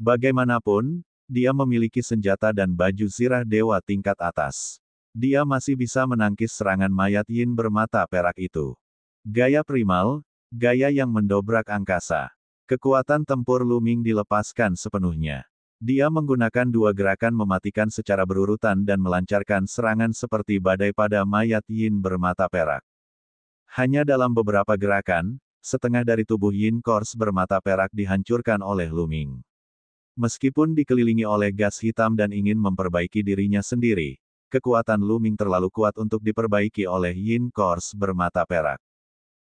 Bagaimanapun, dia memiliki senjata dan baju zirah dewa tingkat atas. Dia masih bisa menangkis serangan mayat Yin bermata perak itu. Gaya primal, gaya yang mendobrak angkasa. Kekuatan tempur Luming dilepaskan sepenuhnya. Dia menggunakan dua gerakan mematikan secara berurutan dan melancarkan serangan seperti badai pada mayat Yin bermata perak. Hanya dalam beberapa gerakan, setengah dari tubuh Yin Kors bermata perak dihancurkan oleh Luming. Meskipun dikelilingi oleh gas hitam dan ingin memperbaiki dirinya sendiri, kekuatan Luming terlalu kuat untuk diperbaiki oleh Yin Kors bermata perak.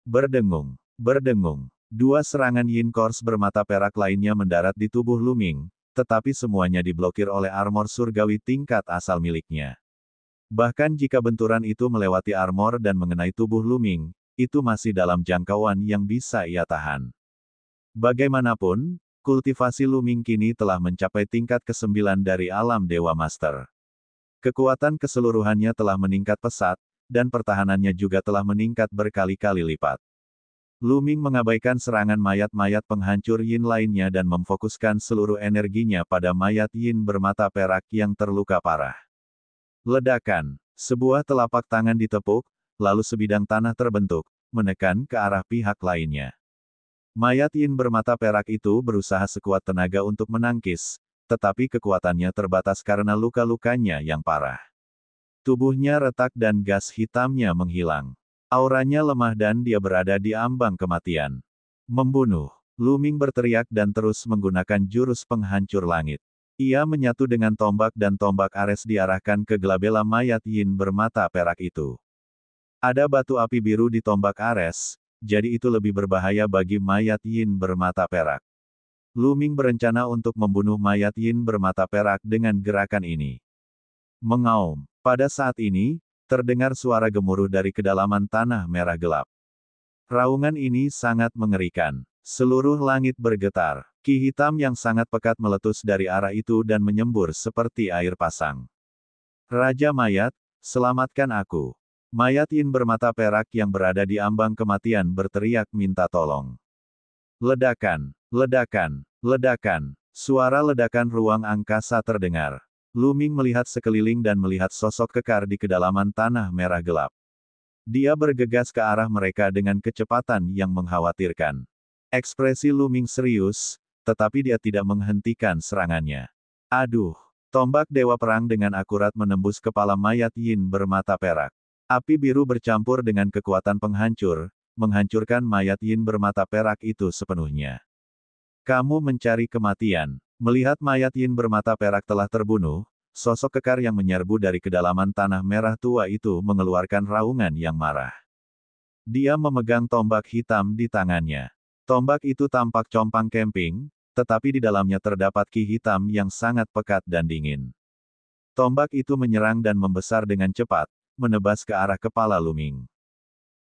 Berdengung, berdengung. Dua serangan Yin Kors bermata perak lainnya mendarat di tubuh Luming, tetapi semuanya diblokir oleh armor surgawi tingkat asal miliknya. Bahkan jika benturan itu melewati armor dan mengenai tubuh Luming, itu masih dalam jangkauan yang bisa ia tahan. Bagaimanapun, kultivasi Luming kini telah mencapai tingkat ke-9 dari alam Dewa Master. Kekuatan keseluruhannya telah meningkat pesat, dan pertahanannya juga telah meningkat berkali-kali lipat. Luming mengabaikan serangan mayat-mayat penghancur Yin lainnya dan memfokuskan seluruh energinya pada mayat Yin bermata perak yang terluka parah. Ledakan. Sebuah telapak tangan ditepuk, lalu sebidang tanah terbentuk, menekan ke arah pihak lainnya. Mayat Yin bermata perak itu berusaha sekuat tenaga untuk menangkis, tetapi kekuatannya terbatas karena luka-lukanya yang parah. Tubuhnya retak dan gas hitamnya menghilang. Auranya lemah dan dia berada di ambang kematian. Membunuh. Luming berteriak dan terus menggunakan jurus penghancur langit. Ia menyatu dengan tombak dan tombak Ares diarahkan ke gelabela mayat Yin bermata perak itu. Ada batu api biru di tombak Ares, jadi itu lebih berbahaya bagi mayat Yin bermata perak. Luming berencana untuk membunuh mayat Yin bermata perak dengan gerakan ini. Mengaum. Pada saat ini, terdengar suara gemuruh dari kedalaman tanah merah gelap. Raungan ini sangat mengerikan. Seluruh langit bergetar. Ki hitam yang sangat pekat meletus dari arah itu dan menyembur seperti air pasang. Raja Mayat, selamatkan aku. Mayat Yin bermata perak yang berada di ambang kematian berteriak minta tolong. Ledakan, ledakan, ledakan. Suara ledakan ruang angkasa terdengar. Luming melihat sekeliling dan melihat sosok kekar di kedalaman tanah merah gelap. Dia bergegas ke arah mereka dengan kecepatan yang mengkhawatirkan. Ekspresi Luming serius, tetapi dia tidak menghentikan serangannya. Aduh! Tombak Dewa Perang dengan akurat menembus kepala mayat Yin bermata perak. Api biru bercampur dengan kekuatan penghancur, menghancurkan mayat Yin bermata perak itu sepenuhnya. Kamu mencari kematian. Melihat mayat Yin bermata perak telah terbunuh, sosok kekar yang menyerbu dari kedalaman tanah merah tua itu mengeluarkan raungan yang marah. Dia memegang tombak hitam di tangannya. Tombak itu tampak compang-camping, tetapi di dalamnya terdapat ki hitam yang sangat pekat dan dingin. Tombak itu menyerang dan membesar dengan cepat, menebas ke arah kepala Luming.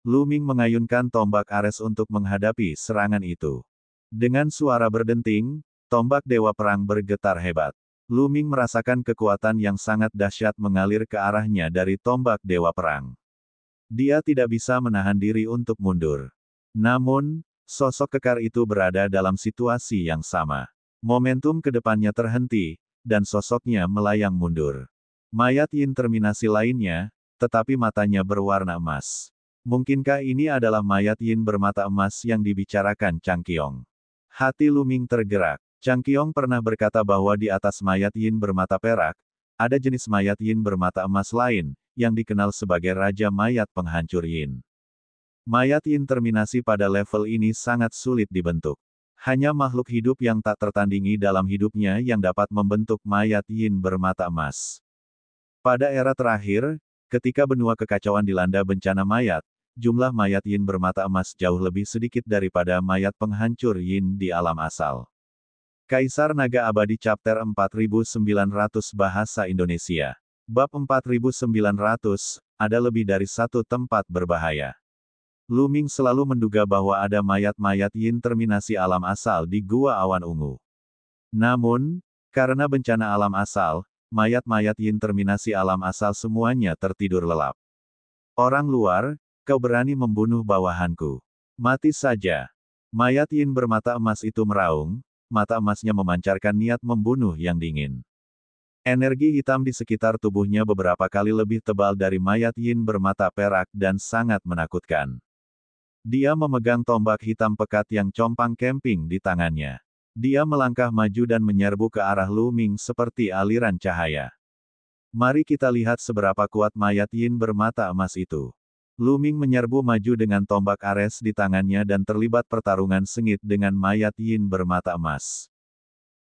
Luming mengayunkan tombak Ares untuk menghadapi serangan itu. Dengan suara berdenting, tombak Dewa Perang bergetar hebat. Luming merasakan kekuatan yang sangat dahsyat mengalir ke arahnya dari tombak Dewa Perang. Dia tidak bisa menahan diri untuk mundur. Namun, sosok kekar itu berada dalam situasi yang sama. Momentum ke depannya terhenti, dan sosoknya melayang mundur. Mayat Yin terminasi lainnya, tetapi matanya berwarna emas. Mungkinkah ini adalah mayat Yin bermata emas yang dibicarakan Chang Qiong? Hati Lu Ming tergerak. Chang Qiong pernah berkata bahwa di atas mayat Yin bermata perak, ada jenis mayat Yin bermata emas lain, yang dikenal sebagai Raja Mayat Penghancur Yin. Mayat Yin terminasi pada level ini sangat sulit dibentuk. Hanya makhluk hidup yang tak tertandingi dalam hidupnya yang dapat membentuk mayat Yin bermata emas. Pada era terakhir, ketika benua kekacauan dilanda bencana mayat, jumlah mayat Yin bermata emas jauh lebih sedikit daripada mayat penghancur Yin di alam asal. Kaisar Naga Abadi Chapter 4900 Bahasa Indonesia. Bab 4900, ada lebih dari satu tempat berbahaya. Lu Ming selalu menduga bahwa ada mayat-mayat Yin terminasi alam asal di Gua Awan Ungu. Namun, karena bencana alam asal, mayat-mayat Yin terminasi alam asal semuanya tertidur lelap. Orang luar, kau berani membunuh bawahanku. Mati saja. Mayat Yin bermata emas itu meraung, mata emasnya memancarkan niat membunuh yang dingin. Energi hitam di sekitar tubuhnya beberapa kali lebih tebal dari mayat Yin bermata perak dan sangat menakutkan. Dia memegang tombak hitam pekat yang compang camping di tangannya. Dia melangkah maju dan menyerbu ke arah Lu Ming seperti aliran cahaya. Mari kita lihat seberapa kuat mayat Yin bermata emas itu. Lu Ming menyerbu maju dengan tombak ares di tangannya dan terlibat pertarungan sengit dengan mayat Yin bermata emas.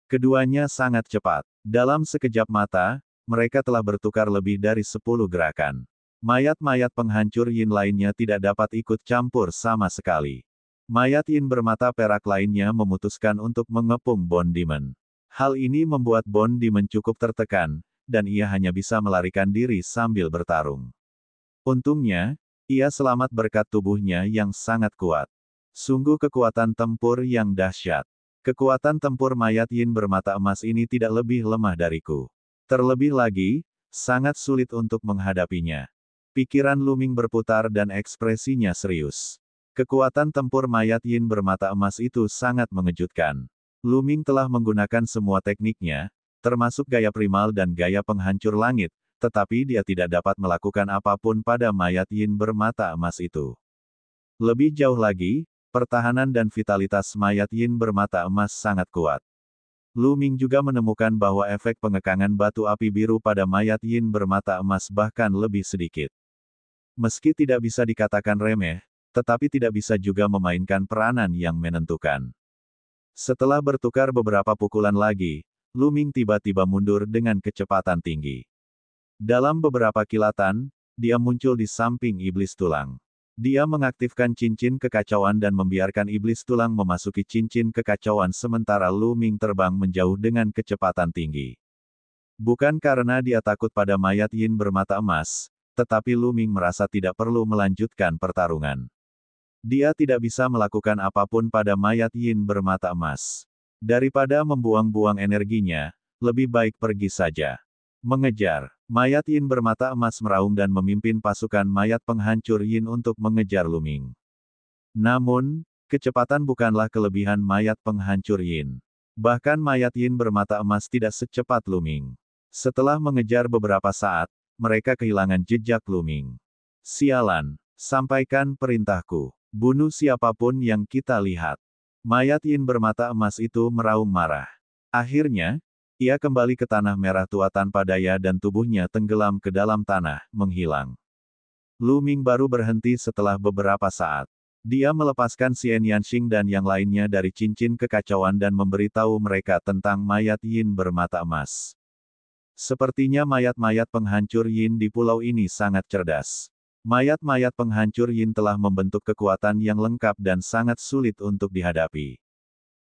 Keduanya sangat cepat. Dalam sekejap mata, mereka telah bertukar lebih dari 10 gerakan. Mayat-mayat penghancur Yin lainnya tidak dapat ikut campur sama sekali. Mayat Yin bermata perak lainnya memutuskan untuk mengepung Bone Demon. Hal ini membuat Bone Demon cukup tertekan, dan ia hanya bisa melarikan diri sambil bertarung. Untungnya, ia selamat berkat tubuhnya yang sangat kuat. Sungguh kekuatan tempur yang dahsyat. Kekuatan tempur mayat Yin bermata emas ini tidak lebih lemah dariku. Terlebih lagi, sangat sulit untuk menghadapinya. Pikiran Lu Ming berputar dan ekspresinya serius. Kekuatan tempur mayat Yin bermata emas itu sangat mengejutkan. Lu Ming telah menggunakan semua tekniknya, termasuk gaya primal dan gaya penghancur langit, tetapi dia tidak dapat melakukan apapun pada mayat Yin bermata emas itu. Lebih jauh lagi, pertahanan dan vitalitas mayat Yin bermata emas sangat kuat. Lu Ming juga menemukan bahwa efek pengekangan batu api biru pada mayat Yin bermata emas bahkan lebih sedikit. Meski tidak bisa dikatakan remeh, tetapi tidak bisa juga memainkan peranan yang menentukan. Setelah bertukar beberapa pukulan lagi, Lu Ming tiba-tiba mundur dengan kecepatan tinggi. Dalam beberapa kilatan, dia muncul di samping iblis tulang. Dia mengaktifkan cincin kekacauan dan membiarkan iblis tulang memasuki cincin kekacauan sementara Lu Ming terbang menjauh dengan kecepatan tinggi. Bukan karena dia takut pada mayat Yin bermata emas, tetapi Lu Ming merasa tidak perlu melanjutkan pertarungan. Dia tidak bisa melakukan apapun pada mayat Yin bermata emas. Daripada membuang-buang energinya, lebih baik pergi saja. Mengejar. Mayat Yin bermata emas meraung dan memimpin pasukan mayat penghancur Yin untuk mengejar Lu Ming. Namun, kecepatan bukanlah kelebihan mayat penghancur Yin. Bahkan mayat Yin bermata emas tidak secepat Lu Ming. Setelah mengejar beberapa saat, mereka kehilangan jejak Lu Ming. Sialan, sampaikan perintahku. Bunuh siapapun yang kita lihat. Mayat Yin bermata emas itu meraung marah. Akhirnya, ia kembali ke tanah merah tua tanpa daya dan tubuhnya tenggelam ke dalam tanah, menghilang. Lu Ming baru berhenti setelah beberapa saat. Dia melepaskan Xian Yanxing dan yang lainnya dari cincin kekacauan dan memberitahu mereka tentang mayat Yin bermata emas. Sepertinya mayat-mayat penghancur Yin di pulau ini sangat cerdas. Mayat-mayat penghancur Yin telah membentuk kekuatan yang lengkap dan sangat sulit untuk dihadapi.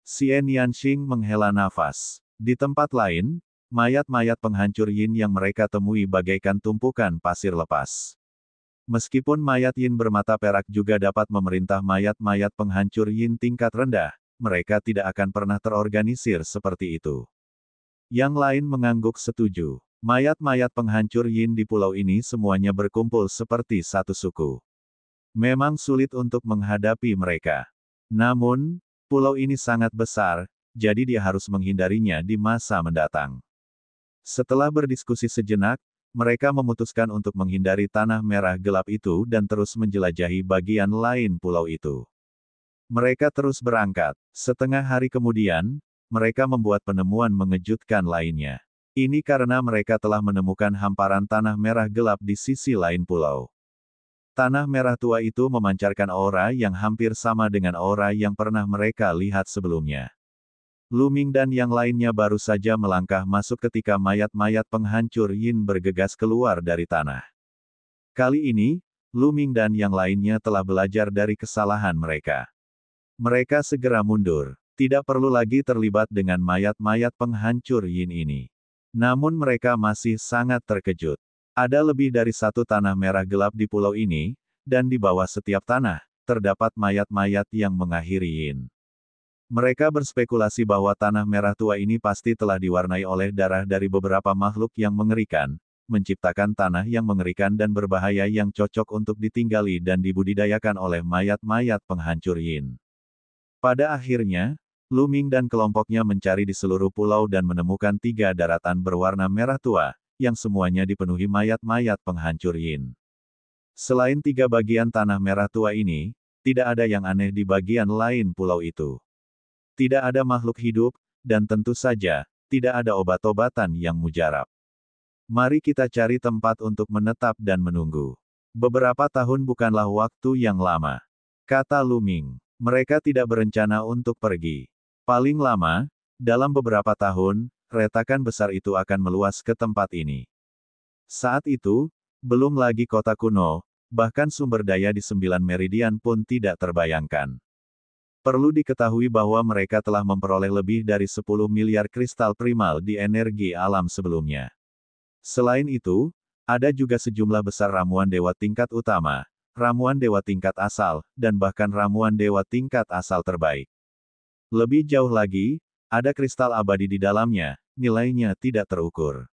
Xian Yanxing menghela nafas. Di tempat lain, mayat-mayat penghancur Yin yang mereka temui bagaikan tumpukan pasir lepas. Meskipun mayat Yin bermata perak juga dapat memerintah mayat-mayat penghancur Yin tingkat rendah, mereka tidak akan pernah terorganisir seperti itu. Yang lain mengangguk setuju. Mayat-mayat penghancur yin di pulau ini semuanya berkumpul seperti satu suku. Memang sulit untuk menghadapi mereka. Namun, pulau ini sangat besar, jadi dia harus menghindarinya di masa mendatang. Setelah berdiskusi sejenak, mereka memutuskan untuk menghindari tanah merah gelap itu dan terus menjelajahi bagian lain pulau itu. Mereka terus berangkat. Setengah hari kemudian, mereka membuat penemuan mengejutkan lainnya. Ini karena mereka telah menemukan hamparan tanah merah gelap di sisi lain pulau. Tanah merah tua itu memancarkan aura yang hampir sama dengan aura yang pernah mereka lihat sebelumnya. Lu Ming dan yang lainnya baru saja melangkah masuk ketika mayat-mayat penghancur yin bergegas keluar dari tanah. Kali ini, Lu Ming dan yang lainnya telah belajar dari kesalahan mereka. Mereka segera mundur. Tidak perlu lagi terlibat dengan mayat-mayat penghancur yin ini. Namun mereka masih sangat terkejut. Ada lebih dari satu tanah merah gelap di pulau ini, dan di bawah setiap tanah, terdapat mayat-mayat yang mengakhiri yin. Mereka berspekulasi bahwa tanah merah tua ini pasti telah diwarnai oleh darah dari beberapa makhluk yang mengerikan, menciptakan tanah yang mengerikan dan berbahaya yang cocok untuk ditinggali dan dibudidayakan oleh mayat-mayat penghancur yin. Pada akhirnya, Lu Ming dan kelompoknya mencari di seluruh pulau dan menemukan 3 daratan berwarna merah tua, yang semuanya dipenuhi mayat-mayat penghancur yin. Selain 3 bagian tanah merah tua ini, tidak ada yang aneh di bagian lain pulau itu. Tidak ada makhluk hidup, dan tentu saja, tidak ada obat-obatan yang mujarab. Mari kita cari tempat untuk menetap dan menunggu. Beberapa tahun bukanlah waktu yang lama, kata Lu Ming. Mereka tidak berencana untuk pergi. Paling lama, dalam beberapa tahun, retakan besar itu akan meluas ke tempat ini. Saat itu, belum lagi kota kuno, bahkan sumber daya di 9 meridian pun tidak terbayangkan. Perlu diketahui bahwa mereka telah memperoleh lebih dari 10 miliar kristal primal di energi alam sebelumnya. Selain itu, ada juga sejumlah besar ramuan dewa tingkat utama, ramuan dewa tingkat asal, dan bahkan ramuan dewa tingkat asal terbaik. Lebih jauh lagi, ada kristal abadi di dalamnya, nilainya tidak terukur.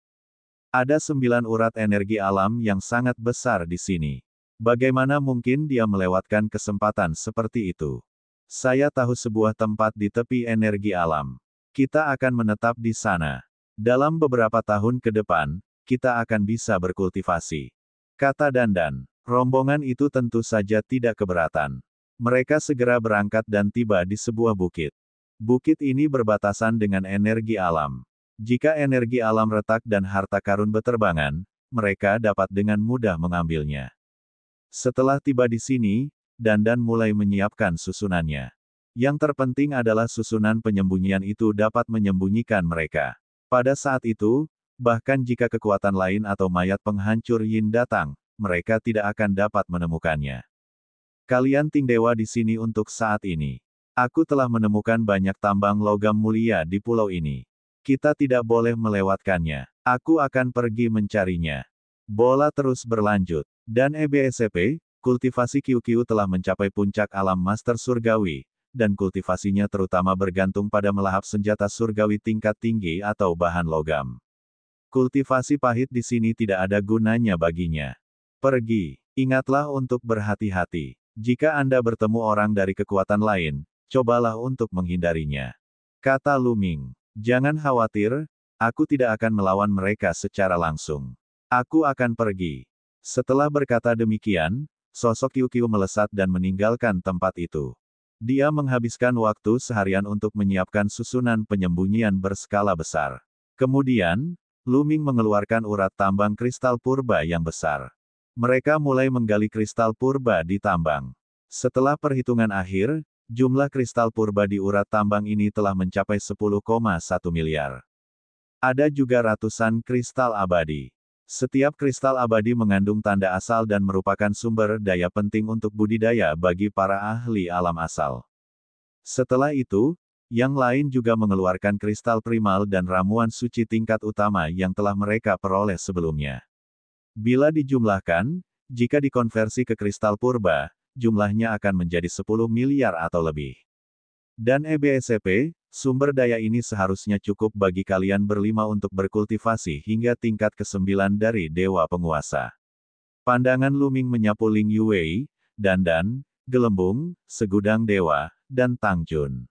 Ada 9 urat energi alam yang sangat besar di sini. Bagaimana mungkin dia melewatkan kesempatan seperti itu? Saya tahu sebuah tempat di tepi energi alam. Kita akan menetap di sana. Dalam beberapa tahun ke depan, kita akan bisa berkultivasi, kata Dandan. Rombongan itu tentu saja tidak keberatan. Mereka segera berangkat dan tiba di sebuah bukit. Bukit ini berbatasan dengan energi alam. Jika energi alam retak dan harta karun beterbangan, mereka dapat dengan mudah mengambilnya. Setelah tiba di sini, Dandan mulai menyiapkan susunannya. Yang terpenting adalah susunan penyembunyian itu dapat menyembunyikan mereka. Pada saat itu, bahkan jika kekuatan lain atau mayat penghancur yin datang, mereka tidak akan dapat menemukannya. Kalian Ting Dewa di sini untuk saat ini. Aku telah menemukan banyak tambang logam mulia di pulau ini. Kita tidak boleh melewatkannya. Aku akan pergi mencarinya. Bola terus berlanjut. Dan EBSCP, kultivasi QQ telah mencapai puncak alam master surgawi, dan kultivasinya terutama bergantung pada melahap senjata surgawi tingkat tinggi atau bahan logam. Kultivasi pahit di sini tidak ada gunanya baginya. Pergi. Ingatlah untuk berhati-hati. Jika Anda bertemu orang dari kekuatan lain, cobalah untuk menghindarinya, kata Lu Ming. Jangan khawatir, aku tidak akan melawan mereka secara langsung. Aku akan pergi. Setelah berkata demikian, sosok QQ melesat dan meninggalkan tempat itu. Dia menghabiskan waktu seharian untuk menyiapkan susunan penyembunyian berskala besar. Kemudian, Lu Ming mengeluarkan urat tambang kristal purba yang besar. Mereka mulai menggali kristal purba di tambang. Setelah perhitungan akhir, jumlah kristal purba di urat tambang ini telah mencapai 10,1 miliar. Ada juga ratusan kristal abadi. Setiap kristal abadi mengandung tanda asal dan merupakan sumber daya penting untuk budidaya bagi para ahli alam asal. Setelah itu, yang lain juga mengeluarkan kristal primal dan ramuan suci tingkat utama yang telah mereka peroleh sebelumnya. Bila dijumlahkan, jika dikonversi ke kristal purba, jumlahnya akan menjadi 10 miliar atau lebih. Dan EBSCP, Sumber daya ini seharusnya cukup bagi kalian berlima untuk berkultivasi hingga tingkat ke-9 dari Dewa Penguasa. Pandangan Luming menyapu Ling Yuwei, Dandan, Gelembung, Segudang Dewa, dan Tang Jun.